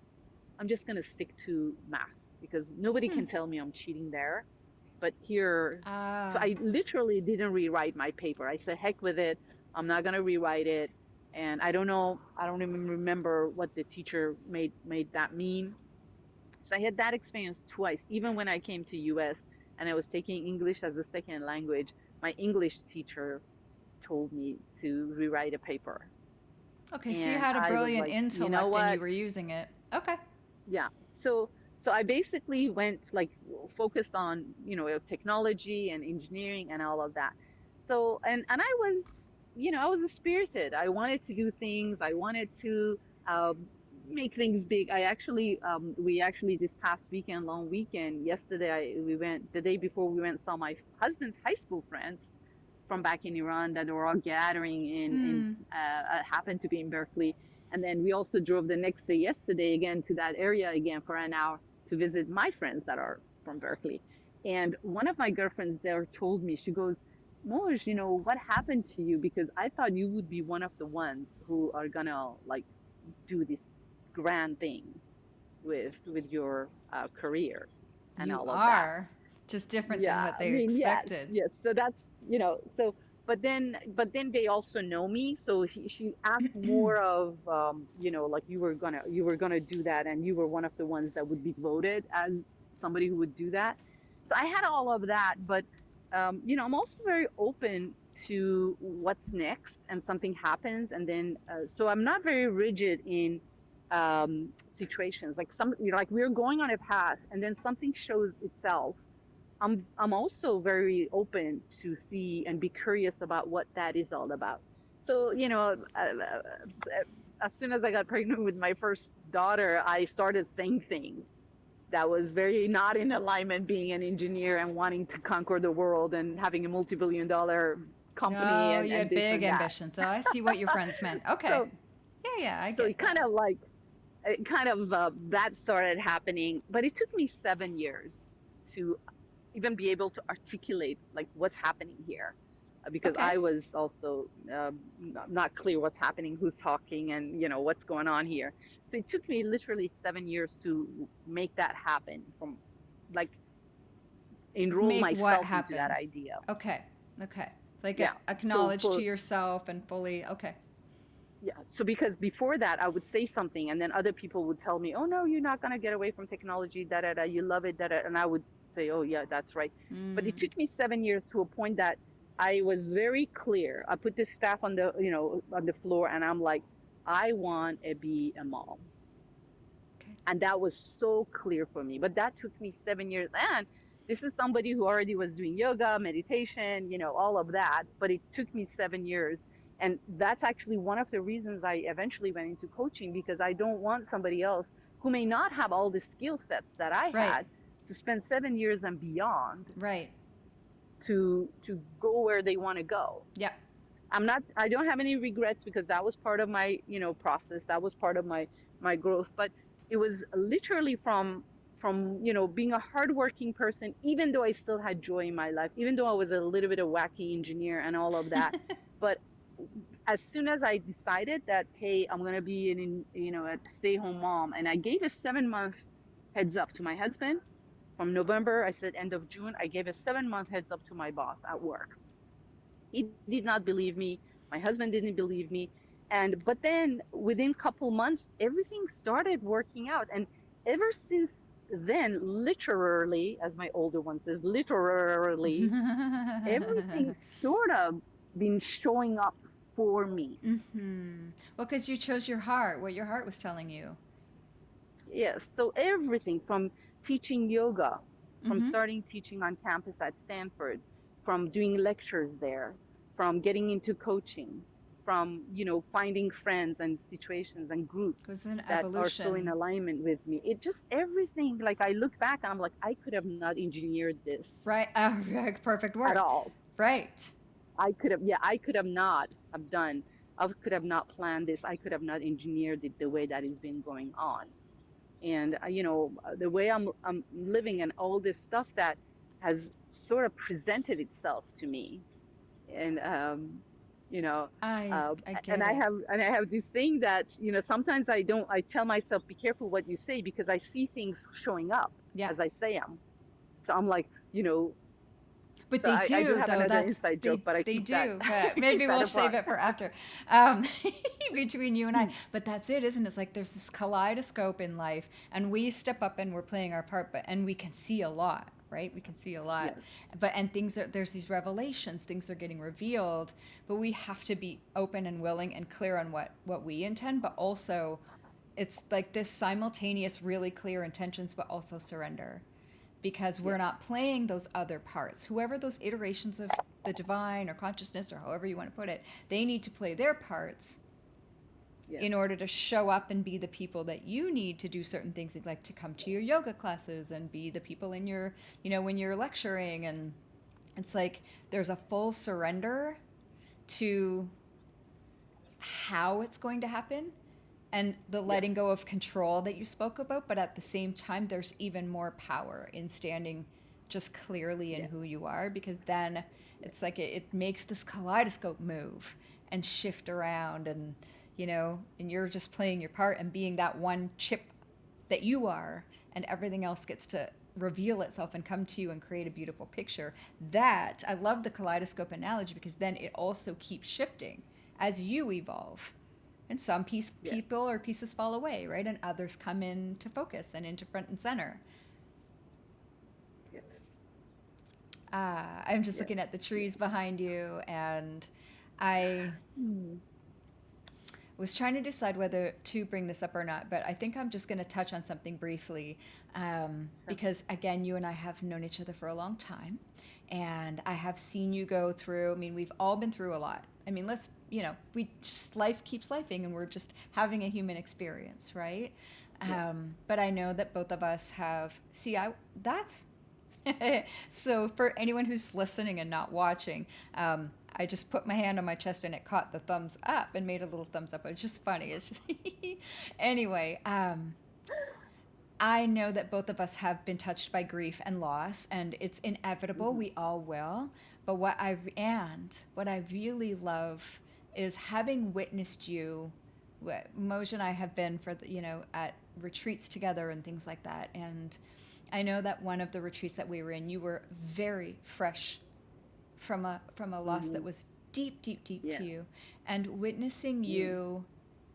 Speaker 2: I'm just gonna stick to math because nobody
Speaker 1: Hmm.
Speaker 2: can tell me I'm cheating there. But here, so
Speaker 1: Ah,
Speaker 2: I literally didn't rewrite my paper. I said, heck with it. I'm not going to rewrite it. And I don't know, I don't even remember what the teacher made that mean. So I had that experience twice. Even when I came to US and I was taking English as a second language, my English teacher told me to rewrite a paper.
Speaker 1: Okay, so you
Speaker 2: And
Speaker 1: had a
Speaker 2: I was
Speaker 1: brilliant
Speaker 2: like, you know
Speaker 1: intellect and
Speaker 2: what?
Speaker 1: you were using it. Okay.
Speaker 2: Yeah. So I basically went like focused on, technology and engineering and all of that. So and I was, I was spirited. I wanted to do things. I wanted to make things big. We actually this past weekend, long weekend, yesterday, we went the day before we went saw my husband's high school friends from back in Iran that were all gathering in
Speaker 1: Hmm.
Speaker 2: happened to be in Berkeley. And then we also drove the next day, yesterday, again to that area again for an hour to visit my friends that are from Berkeley. And one of my girlfriends there told me, she goes, Moj, what happened to you? Because I thought you would be one of the ones who are gonna like do these grand things with your career and
Speaker 1: You
Speaker 2: all of that.
Speaker 1: are just different than
Speaker 2: Yeah,
Speaker 1: what
Speaker 2: I
Speaker 1: they
Speaker 2: mean, yes,
Speaker 1: expected.
Speaker 2: yes. So that's, so, but then they also know me. So she asked more of, like you were gonna do that, and you were one of the ones that would be voted as somebody who would do that. So I had all of that, but, I'm also very open to what's next, and something happens, and then, so I'm not very rigid in situations. Like like we're going on a path, and then something shows itself. I'm also very open to see and be curious about what that is all about. So, as soon as I got pregnant with my first daughter, I started saying things that was very not in alignment, being an engineer and wanting to conquer the world and having a multi-billion-dollar company
Speaker 1: Oh,
Speaker 2: and
Speaker 1: you
Speaker 2: and
Speaker 1: had
Speaker 2: this
Speaker 1: big
Speaker 2: and that.
Speaker 1: ambitions. So I see what your friends meant. Okay.
Speaker 2: So
Speaker 1: Yeah, yeah, I
Speaker 2: so
Speaker 1: get that.
Speaker 2: it kind of that started happening, but it took me 7 years to even be able to articulate like what's happening here, because
Speaker 1: Okay.
Speaker 2: I was also not clear what's happening, who's talking, and what's going on here. So it took me literally 7 years to make that happen, from like
Speaker 1: Like
Speaker 2: enroll
Speaker 1: make what
Speaker 2: myself into that
Speaker 1: happen?
Speaker 2: idea.
Speaker 1: Okay. Okay. Like
Speaker 2: Yeah. So
Speaker 1: acknowledge to
Speaker 2: for
Speaker 1: yourself and fully. Okay.
Speaker 2: Yeah. So because before that, I would say something, and then other people would tell me, "Oh no, you're not gonna get away from technology. Da da da. You love it. Da da." And I would say, "Oh yeah, that's right." But it
Speaker 1: Mm.
Speaker 2: took me 7 years to a point that I was very clear. I put this staff on the floor, and I'm like, I want to be a mom,
Speaker 1: Okay.
Speaker 2: and that was so clear for me. But that took me 7 years, and this is somebody who already was doing yoga, meditation, all of that. But it took me 7 years, and that's actually one of the reasons I eventually went into coaching, because I don't want somebody else who may not have all the skill sets that I
Speaker 1: Right.
Speaker 2: had to spend 7 years and beyond
Speaker 1: Right.
Speaker 2: to go where they want to go.
Speaker 1: Yep.
Speaker 2: I don't have any regrets, because that was part of my, process. That was part of my growth. But it was literally from, being a hardworking person, even though I still had joy in my life, even though I was a little bit of wacky engineer and all of that. But as soon as I decided that, hey, I'm going to be a stay-home mom, and I gave a 7 month heads up to my husband. From November, I said end of June, I gave a 7 month heads up to my boss at work. He did not believe me. My husband didn't believe me. But then within couple months, everything started working out. And ever since then, literally, as my older one says, literally, everything sort of been showing up for me.
Speaker 1: Mm-hmm. Well, because you chose your heart, what your heart was telling you.
Speaker 2: Yes. So everything from teaching yoga, from
Speaker 1: Mm-hmm.
Speaker 2: starting teaching on campus at Stanford, from doing lectures there, from getting into coaching, from, finding friends and situations and
Speaker 1: It
Speaker 2: groups
Speaker 1: was an
Speaker 2: that are so in
Speaker 1: evolution.
Speaker 2: alignment with me. It just everything, like I look back and I'm like, I could have not engineered this
Speaker 1: Right. Perfect
Speaker 2: at
Speaker 1: word.
Speaker 2: all.
Speaker 1: Right.
Speaker 2: I could have not have done, I could have not planned this. I could have not engineered it the way that has been going on. And the way I'm living, and all this stuff that has sort of presented itself to me. And you know
Speaker 1: I
Speaker 2: uh,
Speaker 1: I
Speaker 2: and
Speaker 1: get
Speaker 2: I
Speaker 1: it.
Speaker 2: have this thing that, sometimes I tell myself, be careful what you say, because I see things showing up
Speaker 1: Yeah.
Speaker 2: as I say them. So I'm like,
Speaker 1: But
Speaker 2: So
Speaker 1: they
Speaker 2: I do
Speaker 1: do,
Speaker 2: have
Speaker 1: though.
Speaker 2: another
Speaker 1: That's
Speaker 2: inside joke, but I
Speaker 1: they
Speaker 2: keep that
Speaker 1: do. But
Speaker 2: keep
Speaker 1: maybe
Speaker 2: that
Speaker 1: we'll save
Speaker 2: apart.
Speaker 1: it for after, um, between you and I. But that's it, isn't it? It's like there's this kaleidoscope in life, and we step up and we're playing our part, but and we can see a lot, right? We can see a lot,
Speaker 2: Yes.
Speaker 1: but and things are there's these revelations, things are getting revealed, but we have to be open and willing and clear on what we intend, but also it's like this simultaneous, really clear intentions, but also surrender because we're
Speaker 2: Yes.
Speaker 1: not playing those other parts. Whoever those iterations of the divine or consciousness or however you want to put it, they need to play their parts
Speaker 2: Yes.
Speaker 1: in order to show up and be the people that you need to do certain things. Like to come to your yoga classes and be the people in your, when you're lecturing. And it's like there's a full surrender to how it's going to happen and the
Speaker 2: Yes.
Speaker 1: letting go of control that you spoke about, but at the same time there's even more power in standing just clearly in
Speaker 2: Yes.
Speaker 1: who you are, because then
Speaker 2: Yes.
Speaker 1: it's like it makes this kaleidoscope move and shift around, and you're just playing your part and being that one chip that you are, and everything else gets to reveal itself and come to you and create a beautiful picture. That I love the kaleidoscope analogy, because then it also keeps shifting as you evolve, and some
Speaker 2: Yes.
Speaker 1: people or pieces fall away, right, and others come into focus and into front and center.
Speaker 2: Yes.
Speaker 1: I'm just
Speaker 2: Yes.
Speaker 1: looking at the
Speaker 2: Yes.
Speaker 1: trees behind you, and I
Speaker 2: Mm.
Speaker 1: was trying to decide whether to bring this up or not, but I think I'm just going to touch on something briefly,
Speaker 2: Sure.
Speaker 1: because again, you and I have known each other for a long time, and I have seen you go through. I mean, we've all been through a lot. I mean, we just life keeps lifing, and we're just having a human experience, right?
Speaker 2: Yes.
Speaker 1: But I know that both of us have. See, I that's so for anyone who's listening and not watching, I just put my hand on my chest and it caught the thumbs up and made a little thumbs up. It's just funny. It's just anyway. I know that both of us have been touched by grief and loss, and it's inevitable.
Speaker 2: Hmm.
Speaker 1: We all will. But what I really love is having witnessed you. Moj and I have been at retreats together and things like that, and I know that one of the retreats that we were in, you were very fresh from a loss
Speaker 2: Hmm.
Speaker 1: that was deep, deep, deep to
Speaker 2: Yes.
Speaker 1: you, and witnessing
Speaker 2: Mm.
Speaker 1: you,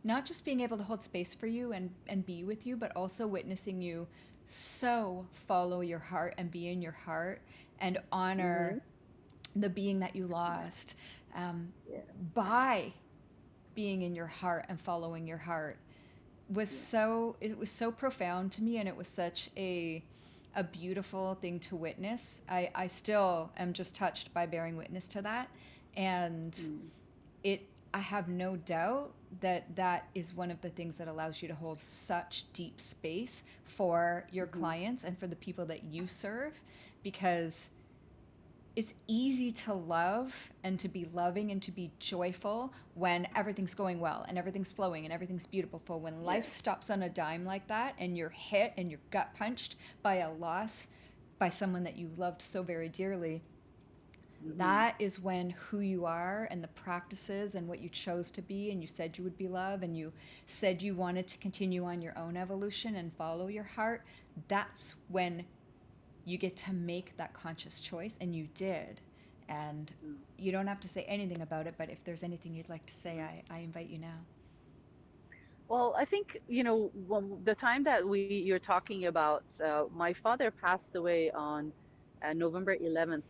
Speaker 1: not just being able to hold space for you and be with you, but also witnessing you so follow your heart and be in your heart and
Speaker 2: Hmm.
Speaker 1: honor the being that you lost,
Speaker 2: Yeah.
Speaker 1: by being in your heart and following your heart
Speaker 2: Yeah.
Speaker 1: it was so profound to me, and it was such a beautiful thing to witness. I still am just touched by bearing witness to that, and
Speaker 2: Mm.
Speaker 1: it I have no doubt that that is one of the things that allows you to hold such deep space for your
Speaker 2: Hmm.
Speaker 1: clients and for the people that you serve, because it's easy to love and to be loving and to be joyful when everything's going well and everything's flowing and everything's beautiful. When life
Speaker 2: Yes.
Speaker 1: stops on a dime like that and you're hit and you're gut punched by a loss, by someone that you loved so very dearly,
Speaker 2: Hmm.
Speaker 1: that is when who you are and the practices and what you chose to be, and you said you would be love, and you said you wanted to continue on your own evolution and follow your heart, that's when you get to make that conscious choice, and you did. And
Speaker 2: Mm.
Speaker 1: you don't have to say anything about it, but if there's anything you'd like to say, I invite you now.
Speaker 2: Well, I think, when the time that you're talking about, my father passed away on November 11th,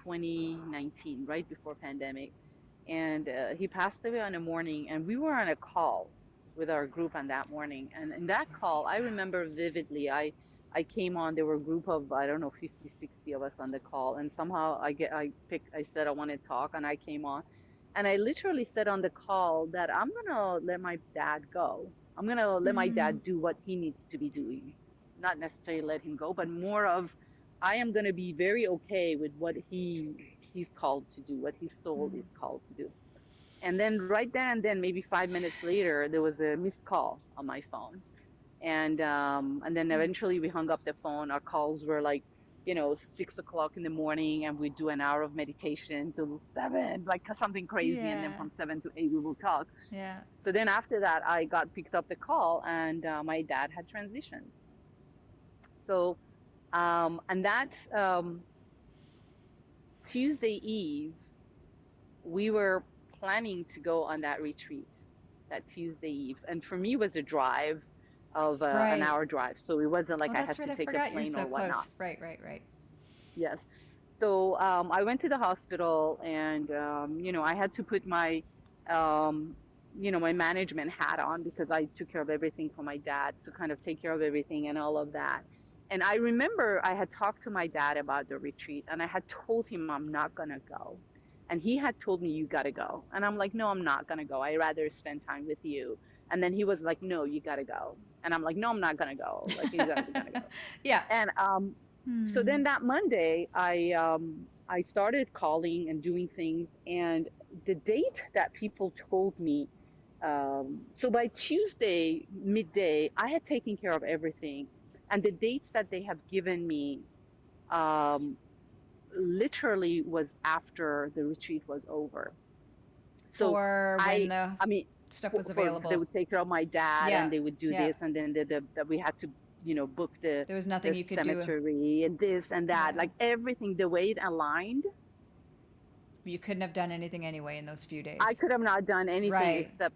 Speaker 2: 2019, right before pandemic. And he passed away on a morning, and we were on a call with our group on that morning. And in that call, I remember vividly, I came on, there were a group of, I don't know, 50, 60 of us on the call. And somehow I said I want to talk, and I came on. And I literally said on the call that I'm going to let my dad go. I'm going to let my
Speaker 1: Mm,
Speaker 2: dad do what he needs to be doing. Not necessarily let him go, but more of I am going to be very okay with what he's called to do, what his soul
Speaker 1: mm.
Speaker 2: is called to do. And then right there and then, maybe 5 minutes later, there was a missed call on my phone, and then eventually we hung up the phone. Our calls were like, 6 o'clock in the morning, and we do an hour of meditation till 7, like something crazy, and then
Speaker 1: Yeah,
Speaker 2: from 7 to 8 we will talk.
Speaker 1: yeah.
Speaker 2: So then after that, I got picked up the call, and my dad had transitioned. So and that Tuesday Eve, we were planning to go on that retreat that Tuesday Eve. And for me, it was a drive of an
Speaker 1: Right.
Speaker 2: hour drive. So it wasn't
Speaker 1: Oh,
Speaker 2: like I
Speaker 1: that's
Speaker 2: had
Speaker 1: right.
Speaker 2: to
Speaker 1: I
Speaker 2: take a
Speaker 1: forgot you're
Speaker 2: plane
Speaker 1: so
Speaker 2: or
Speaker 1: close.
Speaker 2: whatnot.
Speaker 1: Right, right, right.
Speaker 2: Yes. So I went to the hospital and, I had to put um, my management hat on because I took care of everything for my dad to kind of take care of everything and all of that. And I remember I had talked to my dad about the retreat and I had told him I'm not going to go. And he had told me, you got to go. And I'm like, no, I'm not going to go. I'd rather spend time with you. And then he was like, no, you got to go. And I'm like, no, I'm not going to go. Like, you got to go.
Speaker 1: Yeah.
Speaker 2: And so
Speaker 1: Hmm.
Speaker 2: then that Monday, I started calling and doing things, and the date that people told me. So by Tuesday midday, I had taken care of everything, and the dates that they have given me, um, literally was after the retreat was over. So
Speaker 1: For when the
Speaker 2: I mean,
Speaker 1: stuff was
Speaker 2: for they
Speaker 1: available.
Speaker 2: would take care of my dad,
Speaker 1: Yeah.
Speaker 2: and they would do
Speaker 1: Yeah.
Speaker 2: this, and then that we had to, book
Speaker 1: There was nothing
Speaker 2: the
Speaker 1: you could do.
Speaker 2: cemetery and this and that,
Speaker 1: Yeah.
Speaker 2: like everything, the way it aligned.
Speaker 1: You couldn't have done anything anyway in those few
Speaker 2: I
Speaker 1: days.
Speaker 2: could have not done anything
Speaker 1: Right.
Speaker 2: except.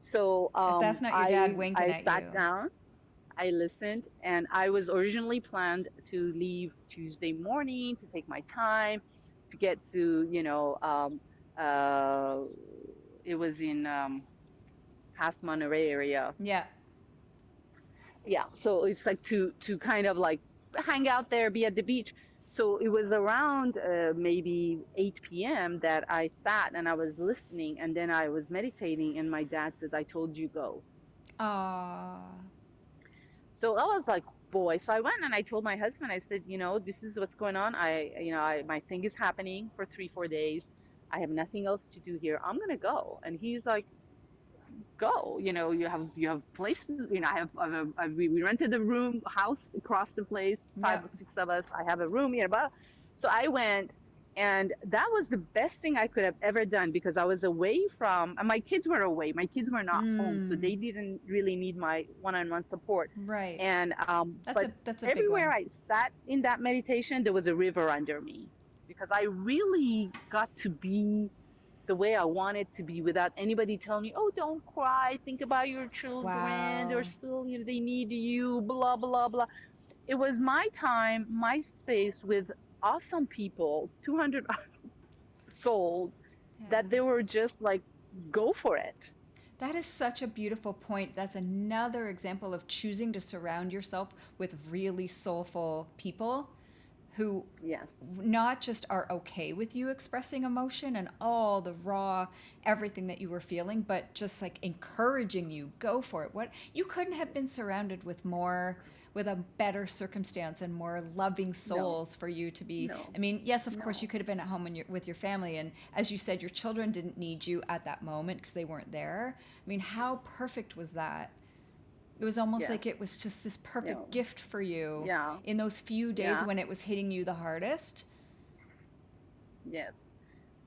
Speaker 2: So
Speaker 1: If that's not your dad winking
Speaker 2: I
Speaker 1: at
Speaker 2: sat
Speaker 1: you.
Speaker 2: down, I listened, and I was originally planned to leave Tuesday morning to take my time to get to, uh it was in past Monterey area.
Speaker 1: Yeah.
Speaker 2: Yeah, so it's like to kind of like hang out there, be at the beach. So it was around maybe 8 p.m. that I sat and I was listening, and then I was meditating, and my dad says, I told you go.
Speaker 1: Ah.
Speaker 2: So I was like, boy. So I went and I told my husband, I said, this is what's going on. My thing is happening for 3 4 days. I have nothing else to do here. I'm gonna go. And he's like, go. You have places. We rented a room house across the place, five
Speaker 1: Yep.
Speaker 2: or six of us. I have a room, but so I went, and that was the best thing I could have ever done because I was away from, and my kids were away. My kids were not home, so
Speaker 1: Mm.
Speaker 2: they didn't really need my one-on-one support.
Speaker 1: Right.
Speaker 2: And
Speaker 1: That's
Speaker 2: but
Speaker 1: a big
Speaker 2: everywhere
Speaker 1: one.
Speaker 2: I sat in that meditation, there was a river under me because I really got to be the way I wanted to be without anybody telling me, oh, don't cry, think about your children, they're
Speaker 1: Wow.
Speaker 2: still, they need you, blah, blah, blah. It was my time, my space with awesome people, 200 souls,
Speaker 1: Yeah.
Speaker 2: that they were just like, go for it.
Speaker 1: That is such a beautiful point. That's another example of choosing to surround yourself with really soulful people who
Speaker 2: Yes.
Speaker 1: not just are okay with you expressing emotion and all the raw everything that you were feeling, but just like encouraging you, go for it. What you couldn't have been surrounded with more, with a better circumstance and more loving
Speaker 2: No,
Speaker 1: souls for you to be.
Speaker 2: no,
Speaker 1: I mean, yes, of course you
Speaker 2: no.
Speaker 1: could have been at home with your family, and as you said, your children didn't need you at that moment because they weren't there. I mean, how perfect was that? It was almost
Speaker 2: Yes.
Speaker 1: like it was just this perfect
Speaker 2: No.
Speaker 1: gift for you
Speaker 2: Yeah.
Speaker 1: in those few days
Speaker 2: Yeah.
Speaker 1: when it was hitting you the hardest.
Speaker 2: Yes.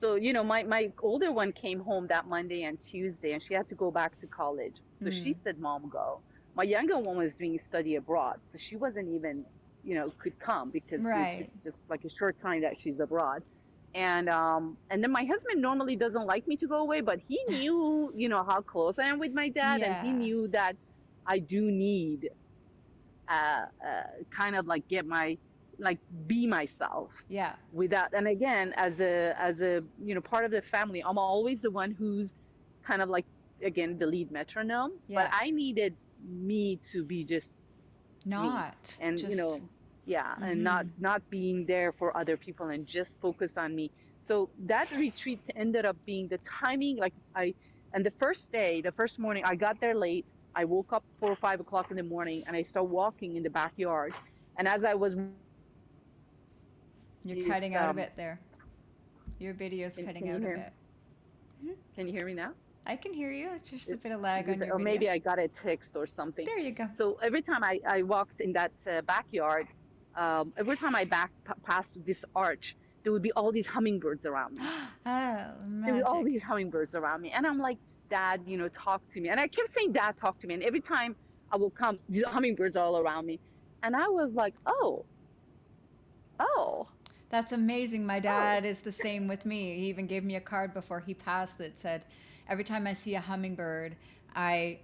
Speaker 2: So, my older one came home that Monday and Tuesday, and she had to go back to college. So she
Speaker 1: Hmm.
Speaker 2: said, Mom, go. My younger one was doing study abroad, so she wasn't even, could come because
Speaker 1: Right.
Speaker 2: it's just like a short time that she's abroad. And then my husband normally doesn't like me to go away, but he knew, how close I am with my dad, and he
Speaker 1: Yeah.
Speaker 2: knew that I do need kind of like get my like be myself
Speaker 1: Yeah.
Speaker 2: without. And again, as a part of the family, I'm always the one who's kind of like, again, the lead metronome, but
Speaker 1: Yeah.
Speaker 2: I needed me to be just me.
Speaker 1: Not
Speaker 2: And
Speaker 1: just.
Speaker 2: yeah, and not
Speaker 1: Mm-hmm.
Speaker 2: not being there for other people and just focus on me. So that retreat ended up being the timing, like I and the first day, the first morning, I got there late. I woke up 4 or 5 o'clock in the morning, and I started walking in the backyard. And as I was
Speaker 1: You're
Speaker 2: this
Speaker 1: cutting out a bit there. Your video's cutting
Speaker 2: can you
Speaker 1: out a
Speaker 2: hear
Speaker 1: bit. Mhm.
Speaker 2: can you hear me now?
Speaker 1: I can hear you. It's just a
Speaker 2: Is,
Speaker 1: bit of lag
Speaker 2: is it,
Speaker 1: on your
Speaker 2: or
Speaker 1: video.
Speaker 2: maybe I got a text or something.
Speaker 1: There you go.
Speaker 2: So every time I walked in that backyard, every time I passed this arch, there would be all these hummingbirds around me.
Speaker 1: Oh,
Speaker 2: There would be all
Speaker 1: magic.
Speaker 2: these hummingbirds around me, and I'm like, Dad, talk to me. And I kept saying, Dad, talk to me. And every time I will come, these hummingbirds all around me, and I was like, oh, oh,
Speaker 1: That's amazing. My
Speaker 2: Oh,
Speaker 1: dad is the same with me. He even gave me a card before he passed that said, "Every time I see a hummingbird, I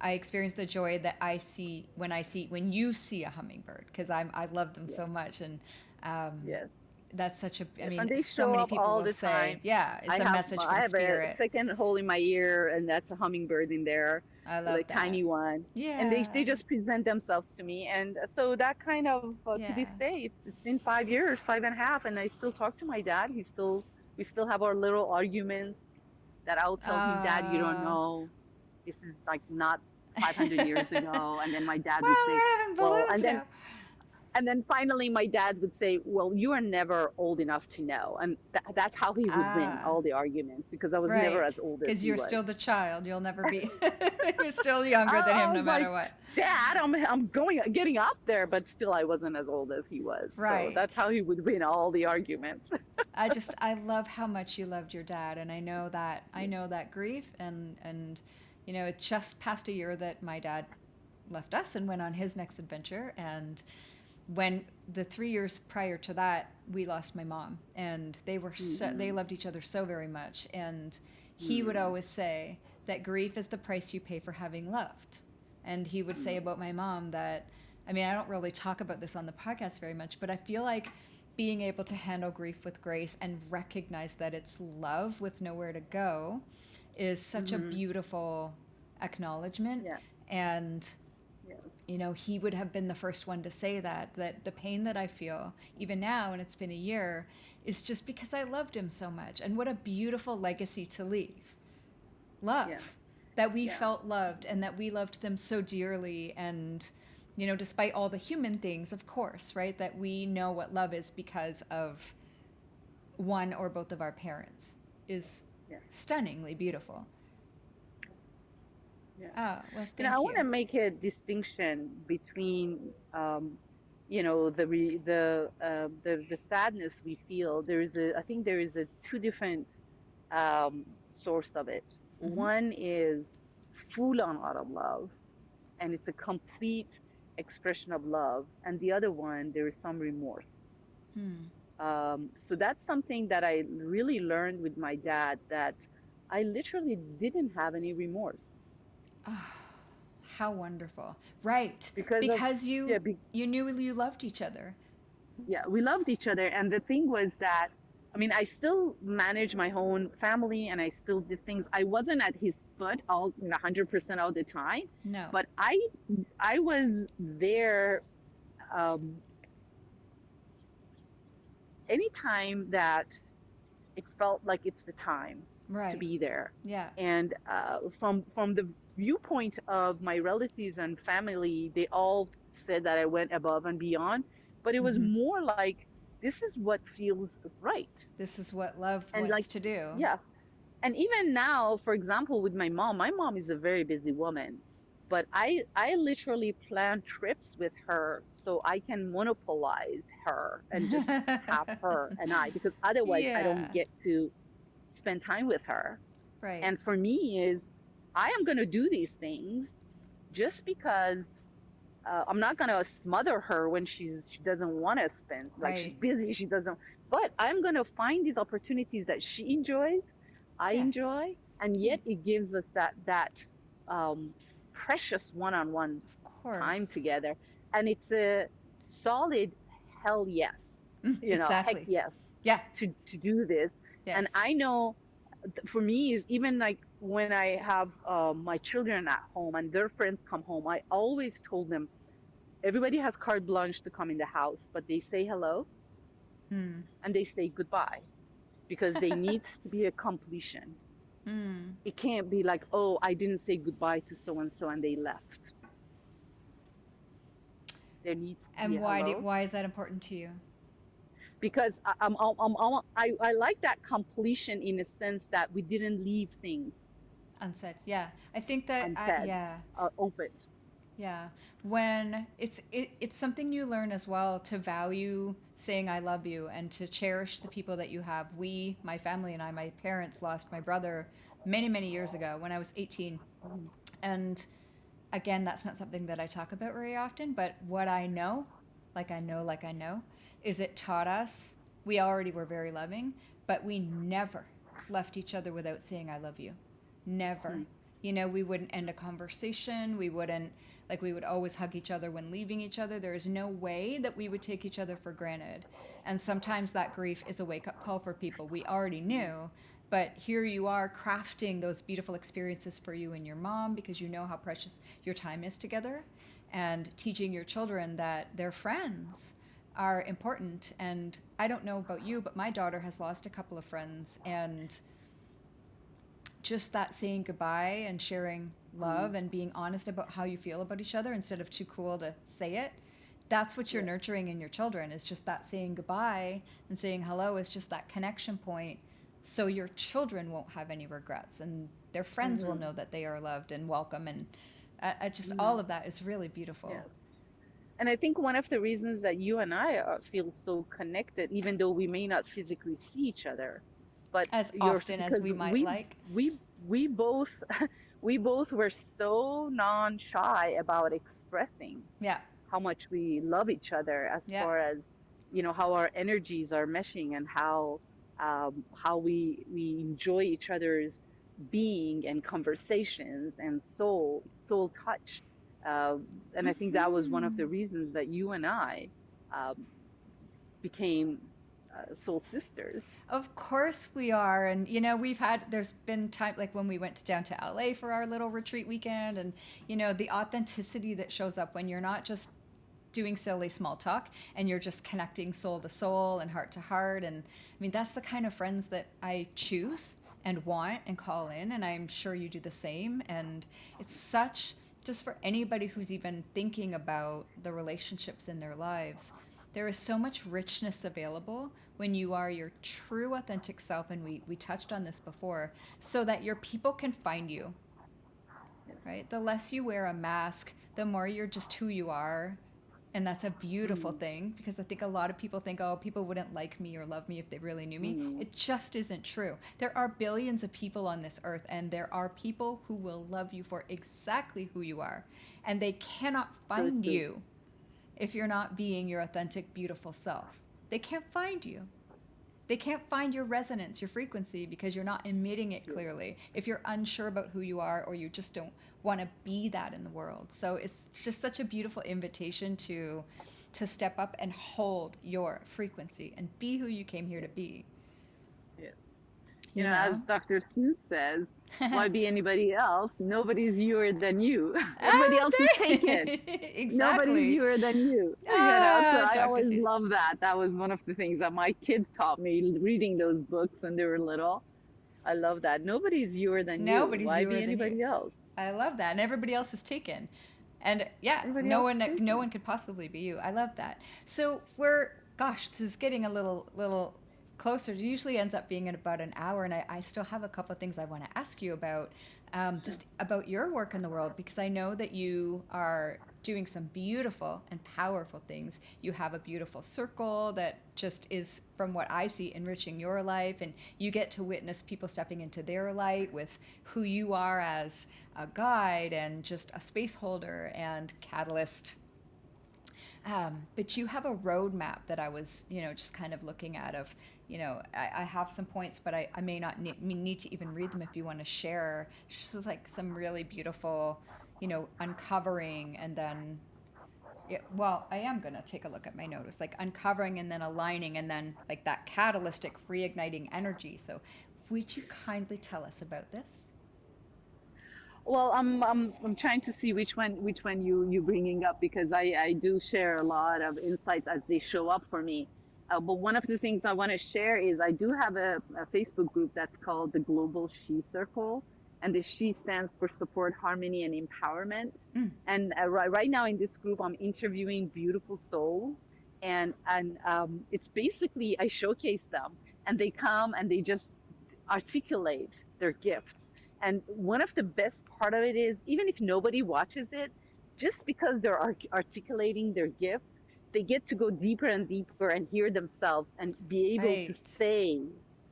Speaker 1: experience the joy that I see when you see a hummingbird because I love them
Speaker 2: yes,
Speaker 1: so much." And um,
Speaker 2: yes.
Speaker 1: that's such a. I
Speaker 2: Yes, and
Speaker 1: mean,
Speaker 2: they
Speaker 1: so
Speaker 2: show
Speaker 1: many
Speaker 2: up
Speaker 1: people
Speaker 2: all
Speaker 1: will
Speaker 2: the
Speaker 1: say,
Speaker 2: time.
Speaker 1: "Yeah, it's a message from
Speaker 2: I have a
Speaker 1: spirit."
Speaker 2: second hole in my ear, and that's a hummingbird in there,
Speaker 1: I
Speaker 2: the
Speaker 1: love that.
Speaker 2: tiny one. And they
Speaker 1: Yeah,
Speaker 2: just present themselves to me, and so that kind of to this
Speaker 1: yeah.
Speaker 2: day, it's been 5 years, 5.5, and I still talk to my dad. We still have our little arguments that I'll tell him, Dad, you don't
Speaker 1: Uh,
Speaker 2: know, this is like not 500 years ago, and then my dad would
Speaker 1: well,
Speaker 2: say,
Speaker 1: we're having
Speaker 2: well,
Speaker 1: balloons now.
Speaker 2: and then finally my dad would say, well, you are never old enough to know. And that's how he would win
Speaker 1: Ah,
Speaker 2: all the arguments, because I was never as
Speaker 1: right.
Speaker 2: old as
Speaker 1: Because
Speaker 2: he
Speaker 1: you're
Speaker 2: was.
Speaker 1: still the child. You'll never be. You're still younger than
Speaker 2: I
Speaker 1: him no
Speaker 2: was like,
Speaker 1: matter what.
Speaker 2: Dad, I'm getting up there, but still I wasn't as old as he was. So that's
Speaker 1: Right.
Speaker 2: how he would win all the arguments.
Speaker 1: I love how much you loved your dad, and I
Speaker 2: Yeah.
Speaker 1: know that grief, and it just passed a year that my dad left us and went on his next adventure, and when the 3 years prior to that, we lost my mom, and they
Speaker 2: Mm-hmm.
Speaker 1: loved each other so very much, and he would
Speaker 2: Mm-hmm.
Speaker 1: always say that grief is the price you pay for having loved, and he would say about my mom that, I mean, I don't really talk about this on the podcast very much, but I feel like being able to handle grief with grace and recognize that it's love with nowhere to go is such a
Speaker 2: Mm-hmm.
Speaker 1: beautiful acknowledgement.
Speaker 2: Yeah.
Speaker 1: And
Speaker 2: Yeah.
Speaker 1: he would have been the first one to say that the pain that I feel even now, and it's been a year, is just because I loved him so much. And what a beautiful legacy to leave.
Speaker 2: Yeah.
Speaker 1: Love. That we
Speaker 2: Yeah.
Speaker 1: felt loved and that we loved them so dearly. And, despite all the human things, of course, right? That we know what love is because of one or both of our parents is
Speaker 2: Yeah.
Speaker 1: stunningly beautiful.
Speaker 2: Yeah.
Speaker 1: Oh, well,
Speaker 2: I
Speaker 1: thank
Speaker 2: want
Speaker 1: you.
Speaker 2: to make a distinction between, the sadness we feel. I think there is a two different um, source of it.
Speaker 1: Mm-hmm.
Speaker 2: One is full on out of love, and it's a complete expression of love, and the other one, there is some remorse.
Speaker 1: Hmm.
Speaker 2: So that's something that I really learned with my dad, that I literally didn't have any remorse
Speaker 1: Oh, how wonderful. Right.
Speaker 2: because of
Speaker 1: Because
Speaker 2: yeah,
Speaker 1: you knew you loved each other.
Speaker 2: yeah, we loved each other. And the thing was that, I mean, I still managed my own family and I still did things. I wasn't at his foot 100% all the time,
Speaker 1: No.
Speaker 2: but I was there um, anytime that it felt like it's the time to
Speaker 1: Right.
Speaker 2: be there.
Speaker 1: Yeah.
Speaker 2: And from the viewpoint of my relatives and family, they all said that I went above and beyond, but it was
Speaker 1: Mm-hmm.
Speaker 2: more like, this is what feels right.
Speaker 1: This is what love
Speaker 2: And like,
Speaker 1: wants to do.
Speaker 2: yeah. And even now, for example, with my mom is a very busy woman, but I literally plan trips with her so I can monopolize her and just have her and I, because otherwise I don't
Speaker 1: Yeah.
Speaker 2: get to spend time with her.
Speaker 1: Right.
Speaker 2: And for me is, I am going to do these things just because I'm not going to smother her when she doesn't want to spend, like she's
Speaker 1: Right.
Speaker 2: busy, she doesn't, but I'm going to find these opportunities that she enjoys, I
Speaker 1: Yeah.
Speaker 2: enjoy, and
Speaker 1: Yeah.
Speaker 2: yet it gives us that um, precious one-on-one
Speaker 1: Of
Speaker 2: time
Speaker 1: course.
Speaker 2: together, and it's a solid hell yes, heck
Speaker 1: Exactly.
Speaker 2: yes,
Speaker 1: Yeah.
Speaker 2: to do this. And
Speaker 1: Yes.
Speaker 2: I know, for me is, even like when I have my children at home and their friends come home, I always told them, everybody has carte blanche to come in the house, but they say hello
Speaker 1: Hmm.
Speaker 2: and they say goodbye, because there needs to be a completion.
Speaker 1: Hmm.
Speaker 2: It can't be like, oh, I didn't say goodbye to so and so and they left. There needs to be
Speaker 1: And
Speaker 2: a hello,
Speaker 1: why is that important to you?
Speaker 2: because I like that completion, in a sense that we didn't leave things
Speaker 1: Unsaid. Yeah. I think that
Speaker 2: unsaid,
Speaker 1: yeah.
Speaker 2: opened.
Speaker 1: Yeah. When it's something you learn as well to value saying I love you and to cherish the people that you have. My family and I, my parents lost my brother many, many years ago when I was 18.
Speaker 2: Mm,
Speaker 1: And again, that's not something that I talk about very often, but what I know, like I know, is it taught us We already were very loving, but we never left each other without saying, I love you. Never.
Speaker 2: Hmm.
Speaker 1: You know, we wouldn't end a conversation. We wouldn't, like, we would always hug each other when leaving each other. There is no way that we would take each other for granted. And sometimes that grief is a wake up call for people. We already knew, but here you are crafting those beautiful experiences for you and your mom because you know how precious your time is together, and teaching your children that their friends are important. And I don't know about you, but my daughter has lost a couple of friends, and just that saying goodbye and sharing
Speaker 2: Hmm.
Speaker 1: love and being honest about how you feel about each other instead of too cool to say it, that's what you're
Speaker 2: Yeah.
Speaker 1: nurturing in your children, is just that saying goodbye and saying hello, is just that connection point, so your children won't have any regrets and their friends will
Speaker 2: Hmm.
Speaker 1: know that they are loved and welcome. And just all
Speaker 2: Hmm.
Speaker 1: of that is really beautiful.
Speaker 2: Yes. And I think one of the reasons that you and I feel so connected, even though we may not physically see each other, but
Speaker 1: As
Speaker 2: you're
Speaker 1: often as
Speaker 2: because
Speaker 1: we might like.
Speaker 2: we both we both were so non-shy about expressing
Speaker 1: Yeah.
Speaker 2: how much we love each other, as
Speaker 1: Yeah.
Speaker 2: far as how our energies are meshing, and how we enjoy each other's being and conversations and soul touch. uh, and I think that was one of the
Speaker 1: Hmm.
Speaker 2: reasons that you and I um, became soul sisters.
Speaker 1: Of course we are. And, you know, there's been time like when we went down to LA for our little retreat weekend. And, you know, the authenticity that shows up when you're not just doing silly small talk and you're just connecting soul to soul and heart to heart. And I mean, that's the kind of friends that I choose and want and call in. And I'm sure you do the same. And it's such, just for anybody who's even thinking about the relationships in their lives, there is so much richness available when you are your true authentic self. And we touched on this before, so that your people can find you,
Speaker 2: Yes.
Speaker 1: right? The less you wear a mask, the more you're just who you are. And that's a beautiful
Speaker 2: Mm,
Speaker 1: thing, because I think a lot of people think, oh, people wouldn't like me or love me if they really knew me.
Speaker 2: mm,
Speaker 1: It just isn't true. There are billions of people on this earth, and there are people who will love you for exactly who you are. And they cannot
Speaker 2: so
Speaker 1: find
Speaker 2: true.
Speaker 1: you if you're not being your authentic, beautiful self. They can't find you. They can't find your resonance, your frequency, because you're not emitting it
Speaker 2: Yes.
Speaker 1: clearly. If you're unsure about who you are, or you just don't want to be that in the world. So it's just such a beautiful invitation to step up and hold your frequency and be who you came here to
Speaker 2: Yes.
Speaker 1: be,
Speaker 2: Yes.
Speaker 1: you
Speaker 2: As
Speaker 1: know?
Speaker 2: Dr. Seuss says, why be anybody else? Nobody's youer than you. Everybody
Speaker 1: Ah,
Speaker 2: else is taken. Nobody's
Speaker 1: exactly.
Speaker 2: youer than you. So
Speaker 1: Ah,
Speaker 2: I
Speaker 1: Dr.
Speaker 2: always
Speaker 1: Seuss.
Speaker 2: love that. That was one of the things that my kids taught me reading those books when they were little. I love that. Nobody's youer than you.
Speaker 1: Nobody's
Speaker 2: Why
Speaker 1: youer
Speaker 2: be
Speaker 1: than you.
Speaker 2: anybody else?
Speaker 1: I love that. And everybody else is taken. And yeah,
Speaker 2: Everybody
Speaker 1: no
Speaker 2: else
Speaker 1: one
Speaker 2: is
Speaker 1: no
Speaker 2: taken.
Speaker 1: one could possibly be you. I love that. So we're, gosh, this is getting a little closer. It usually ends up being in about an hour, and I still have a couple of things I want to ask you about,
Speaker 2: Sure.
Speaker 1: just about your work in the world, because I know that you are doing some beautiful and powerful things. You have a beautiful circle that just is, from what I see, enriching your life, and you get to witness people stepping into their light with who you are as a guide and just a space holder and catalyst. But you have a roadmap that I was, just kind of looking at, of, I have some points, but I may not need to even read them if you want to share. Just like some really beautiful, uncovering, and then, yeah, well, I am going to take a look at my notes, like uncovering and then aligning, and then like that catalytic reigniting energy. So would you kindly tell us about this?
Speaker 2: Well, I'm trying to see which one you bringing up, because I do share a lot of insights as they show up for me. But one of the things I want to share is I do have a Facebook group that's called the Global She Circle, and the She stands for support, harmony, and empowerment.
Speaker 1: Mm.
Speaker 2: And right now in this group, I'm interviewing beautiful souls, and it's basically I showcase them, and they come and they just articulate their gifts. And one of the best part of it is, even if nobody watches it, just because they're articulating their gifts, they get to go deeper and deeper and hear themselves and be able to
Speaker 1: Right.
Speaker 2: say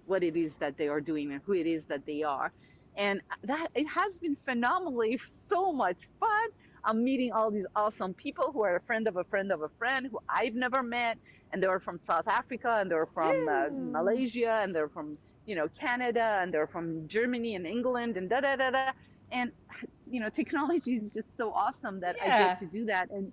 Speaker 2: what it is that they are doing and who it is that they are. And that it has been phenomenally so much fun. I'm meeting all these awesome people who are a friend of a friend of a friend who I've never met, and they're from South Africa, and they're from
Speaker 1: Woo.
Speaker 2: Malaysia, and they're from Canada, and they're from Germany and England, and da da da da. And technology is just so awesome that I get
Speaker 1: Yeah,
Speaker 2: to do that, and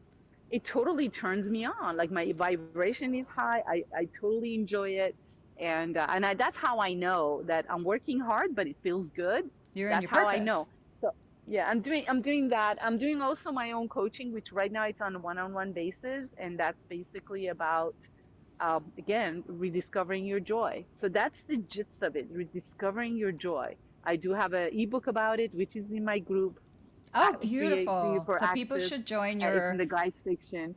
Speaker 2: it totally turns me on. Like my vibration is high. I totally enjoy it, and that's how I know that I'm working hard, but it feels good.
Speaker 1: you're in
Speaker 2: That's
Speaker 1: your
Speaker 2: how I know.
Speaker 1: purpose.
Speaker 2: So yeah, I'm doing that. I'm doing also my own coaching, which right now it's on a one-on-one basis, and that's basically about again rediscovering your joy. So that's the gist of it, rediscovering your joy. I do have an ebook about it, which is in my group,
Speaker 1: Oh,
Speaker 2: free
Speaker 1: beautiful.
Speaker 2: for
Speaker 1: So people
Speaker 2: access.
Speaker 1: should join
Speaker 2: It's in
Speaker 1: your
Speaker 2: the guide section,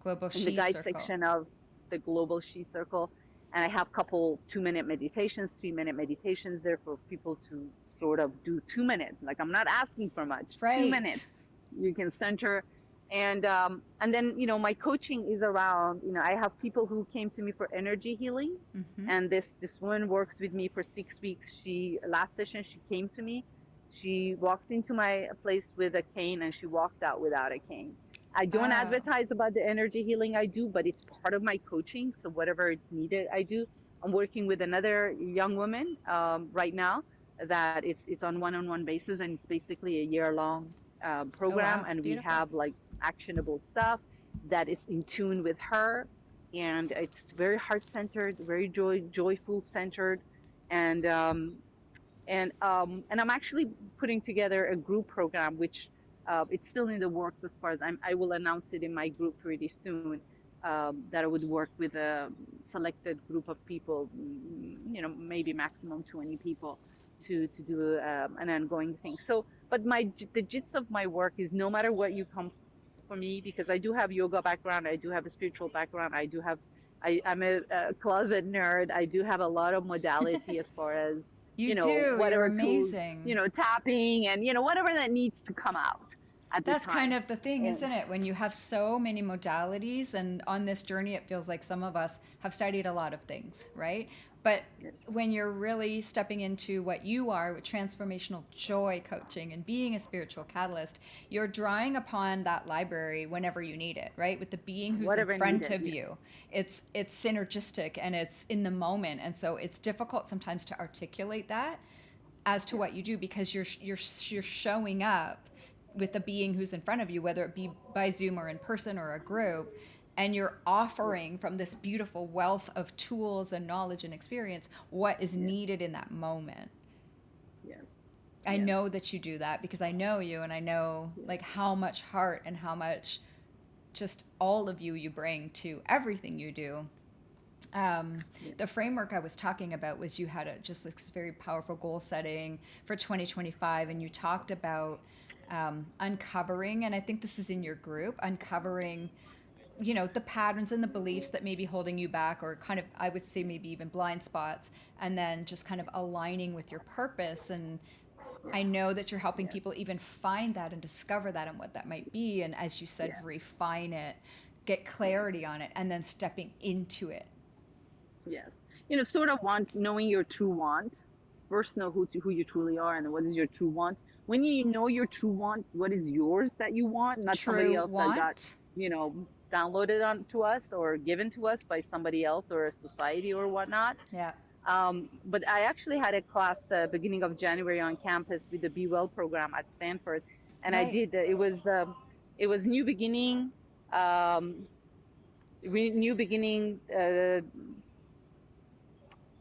Speaker 1: Global She Circle.
Speaker 2: of the Global She Circle. And I have a couple 2-minute meditations, 3-minute meditations there for people to sort of do 2 minutes. Like I'm not asking for much, 2 minutes.
Speaker 1: Right.
Speaker 2: You can center. And then my coaching is around, I have people who came to me for energy healing.
Speaker 1: Mm-hmm.
Speaker 2: And this woman worked with me for 6 weeks. She last session she came to me. She walked into my place with a cane and she walked out without a cane. I don't
Speaker 1: Oh,
Speaker 2: advertise about the energy healing I do, but it's part of my coaching. So whatever it's needed, I do. I'm working with another young woman right now that it's on one-on-one basis, and it's basically a year-long
Speaker 1: oh
Speaker 2: program,
Speaker 1: wow,
Speaker 2: and we
Speaker 1: beautiful.
Speaker 2: have like actionable stuff that is in tune with her, and it's very heart-centered, very joyful centered, and and I'm actually putting together a group program, which it's still in the works as far as I will announce it in my group pretty soon. That I would work with a selected group of people, maybe maximum 20 people, to do an ongoing thing. So, but the gist of my work is no matter what you come for me, because I do have yoga background, I do have a spiritual background, I'm a closet nerd. I do have a lot of modality as far as
Speaker 1: You do. You're
Speaker 2: whatever tools,
Speaker 1: amazing.
Speaker 2: tapping and whatever that needs to come out at the
Speaker 1: That's kind
Speaker 2: time.
Speaker 1: of the thing,
Speaker 2: And
Speaker 1: isn't it? When you have so many modalities, and on this journey, it feels like some of us have studied a lot of things, right? But
Speaker 2: yes,
Speaker 1: when you're really stepping into what you are with transformational joy coaching and being a spiritual catalyst, you're drawing upon that library whenever you need it, right? With the being who's in
Speaker 2: whatever
Speaker 1: front
Speaker 2: needed.
Speaker 1: of
Speaker 2: Yes,
Speaker 1: you. It's synergistic and it's in the moment. And so it's difficult sometimes to articulate that as to
Speaker 2: yes,
Speaker 1: what you do because you're showing up with the being who's in front of you, whether it be by Zoom or in person or a group, and you're
Speaker 2: yes,
Speaker 1: offering from this beautiful wealth of tools and knowledge and experience what is
Speaker 2: yes,
Speaker 1: needed in that moment.
Speaker 2: yes,
Speaker 1: I
Speaker 2: yes,
Speaker 1: know that you do that because I know you and I know
Speaker 2: yes,
Speaker 1: like how much heart and how much just all of you bring to everything you do. um,
Speaker 2: yes,
Speaker 1: the framework I was talking about was you had just this very powerful goal setting for 2025, and you talked about uncovering, and I think this is in your group, uncovering, the patterns and the beliefs that may be holding you back, or kind of, I would say, maybe even blind spots, and then just kind of aligning with your purpose. And I know that you're helping
Speaker 2: yes,
Speaker 1: people even find that and discover that and what that might be. And as you said,
Speaker 2: yes,
Speaker 1: refine it, get
Speaker 2: yes,
Speaker 1: clarity on it, and then stepping into it.
Speaker 2: yes. Sort of knowing your true want. First, know who you truly are, and then what is your true want. When you know your true want, what is yours that you want, not somebody
Speaker 1: True
Speaker 2: else that got
Speaker 1: want.
Speaker 2: downloaded onto us or given to us by somebody else or a society or whatnot.
Speaker 1: Yeah.
Speaker 2: But I actually had a class beginning of January on campus with the Be Well program at Stanford, and I
Speaker 1: Right.
Speaker 2: did. It was new beginning, um, new beginning,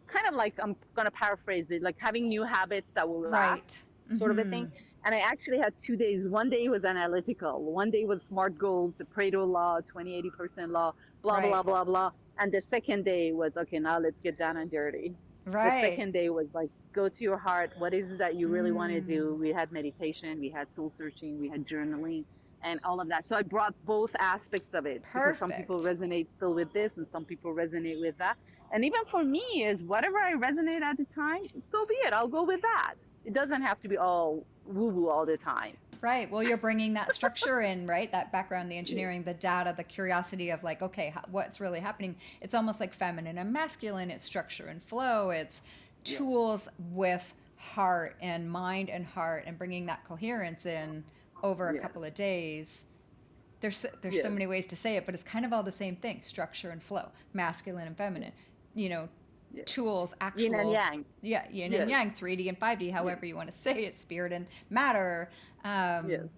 Speaker 2: kind of like I'm gonna paraphrase it, like having new habits that will last,
Speaker 1: Right.
Speaker 2: sort of a
Speaker 1: Mm-hmm.
Speaker 2: thing. And I actually had 2 days. One day was analytical. One day was SMART goals, the Pareto law, 20-80% law, blah blah
Speaker 1: Right.
Speaker 2: blah blah. And the second day was okay. Now let's get down and dirty. The
Speaker 1: Right.
Speaker 2: second day was like go to your heart. What is it that you really want to
Speaker 1: Mm.
Speaker 2: do? We had meditation, we had soul searching, we had journaling, and all of that. So I brought both aspects of it because some people
Speaker 1: Perfect.
Speaker 2: resonate still with this, and some people resonate with that. And even for me, is whatever I resonate at the time, so be it. I'll go with that. It doesn't have to be all woo woo all the time.
Speaker 1: Right. Well, you're bringing that structure in, right? That background, the
Speaker 2: Yes,
Speaker 1: engineering, the data, the curiosity of like, okay, what's really happening? It's almost like feminine and masculine. It's structure and flow. It's
Speaker 2: yes,
Speaker 1: tools with heart and mind and heart and bringing that coherence in over a
Speaker 2: Yes.
Speaker 1: couple of days. There's so
Speaker 2: Yes.
Speaker 1: many ways to say it, but it's kind of all the same thing: structure and flow, masculine and feminine.
Speaker 2: Yes.
Speaker 1: You know,
Speaker 2: Yes.
Speaker 1: tools,
Speaker 2: Yin and
Speaker 1: actual,
Speaker 2: yang.
Speaker 1: yeah, yin and
Speaker 2: Yes.
Speaker 1: yang, 3D and 5D,
Speaker 2: Yes.
Speaker 1: however you want to say it, spirit and matter.
Speaker 2: Yes.
Speaker 1: Um,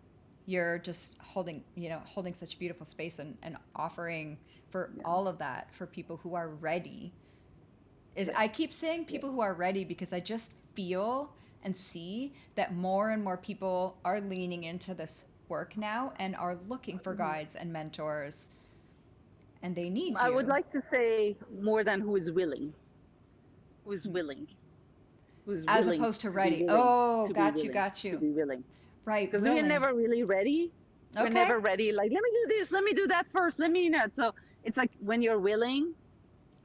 Speaker 1: you're just holding, holding such beautiful space, and offering for
Speaker 2: Yeah.
Speaker 1: all of that for people who are ready. Is
Speaker 2: Yes.
Speaker 1: I keep saying
Speaker 2: Yes.
Speaker 1: people who are ready because I just feel and see that more and more people are leaning into this work now and are looking for
Speaker 2: Mhm.
Speaker 1: guides and mentors, and they need
Speaker 2: I would
Speaker 1: you.
Speaker 2: like to say more than who is willing. Who is willing? Who is
Speaker 1: As
Speaker 2: willing
Speaker 1: opposed to
Speaker 2: to be
Speaker 1: ready.
Speaker 2: willing?
Speaker 1: Oh,
Speaker 2: To be
Speaker 1: got you,
Speaker 2: willing.
Speaker 1: got
Speaker 2: To
Speaker 1: you.
Speaker 2: be willing.
Speaker 1: Right,
Speaker 2: Because we're
Speaker 1: willing.
Speaker 2: never really ready. We're
Speaker 1: Okay.
Speaker 2: never ready. Like, let me do this. Let me do that first. Let me not. So it's like when you're willing,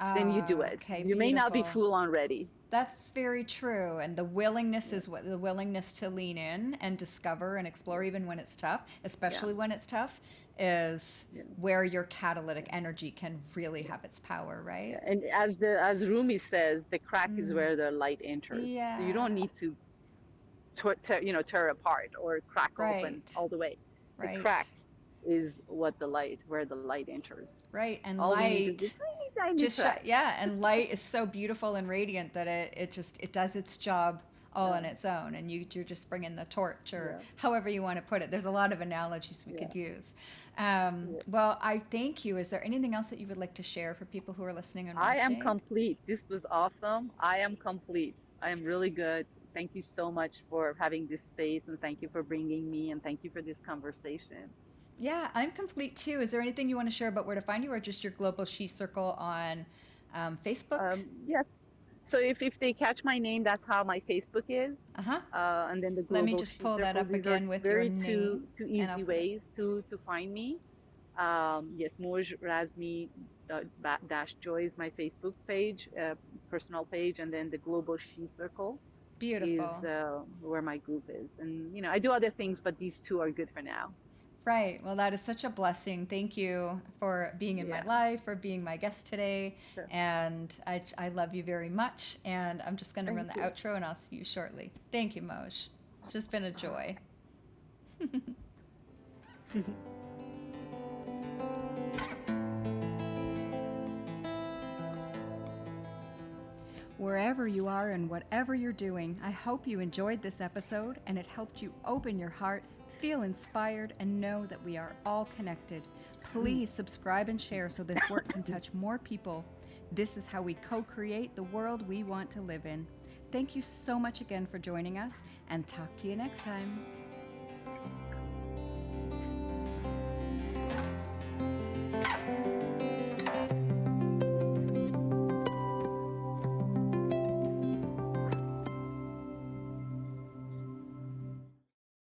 Speaker 2: then you do it.
Speaker 1: Okay,
Speaker 2: You may not be
Speaker 1: beautiful.
Speaker 2: full on ready.
Speaker 1: That's very true. And the willingness
Speaker 2: Yes.
Speaker 1: is what the willingness to lean in and discover and explore,
Speaker 2: Yes.
Speaker 1: even when it's tough,
Speaker 2: Yeah.
Speaker 1: especially when it's tough, is
Speaker 2: Yeah.
Speaker 1: where your catalytic
Speaker 2: Yeah.
Speaker 1: energy can really
Speaker 2: Yeah.
Speaker 1: have its power,
Speaker 2: Yeah.
Speaker 1: right?
Speaker 2: And as Rumi says, the crack is
Speaker 1: Mm.
Speaker 2: where the light enters. So you don't
Speaker 1: Yeah.
Speaker 2: need to tear apart or crack open
Speaker 1: Right.
Speaker 2: all the way. The crack
Speaker 1: Right.
Speaker 2: is where the light enters.
Speaker 1: Right. And
Speaker 2: All we need is this
Speaker 1: light
Speaker 2: tiny, tiny
Speaker 1: just
Speaker 2: crack.
Speaker 1: yeah, and light is so beautiful and radiant that it does its job all
Speaker 2: Yeah,
Speaker 1: on its own, and you're just bringing the torch, or
Speaker 2: yeah,
Speaker 1: however you want to put it. There's a lot of analogies we
Speaker 2: yeah,
Speaker 1: could use.
Speaker 2: yeah.
Speaker 1: Well, I thank you. Is there anything else that you would like to share for people who are listening and
Speaker 2: I am
Speaker 1: watching?
Speaker 2: complete. This was awesome. I am complete. I am really good. Thank you so much for having this space, and thank you for bringing me, and thank you for this conversation.
Speaker 1: Yeah, I'm complete too. Is there anything you want to share about where to find you, or just your Global She Circle on Facebook?
Speaker 2: Yes. So if they catch my name, that's how my Facebook is.
Speaker 1: Uh huh.
Speaker 2: And then the
Speaker 1: Let me
Speaker 2: Global
Speaker 1: just
Speaker 2: She
Speaker 1: pull that
Speaker 2: Circle.
Speaker 1: up
Speaker 2: These are
Speaker 1: again with your
Speaker 2: very
Speaker 1: name,
Speaker 2: two
Speaker 1: and I'll
Speaker 2: easy
Speaker 1: put it.
Speaker 2: ways to find me. Yes, Moj Razmi dash Joy is my Facebook page, personal page, and then the Global She Circle is
Speaker 1: Beautiful.
Speaker 2: where my group is. And I do other things, but these two are good for now.
Speaker 1: Right. Well, that is such a blessing. Thank you for being in my
Speaker 2: Yeah.
Speaker 1: life, for being my guest today.
Speaker 2: So
Speaker 1: And I love you very much. And I'm just going to run
Speaker 2: thank
Speaker 1: the
Speaker 2: you.
Speaker 1: outro, and I'll see you shortly. Thank you, Moj. It's just been a joy. Wherever you are and whatever you're doing, I hope you enjoyed this episode and it helped you open your heart, feel inspired, and know that we are all connected. Please subscribe and share so this work can touch more people. This is how we co create the world we want to live in. Thank you so much again for joining us, and talk to you next time.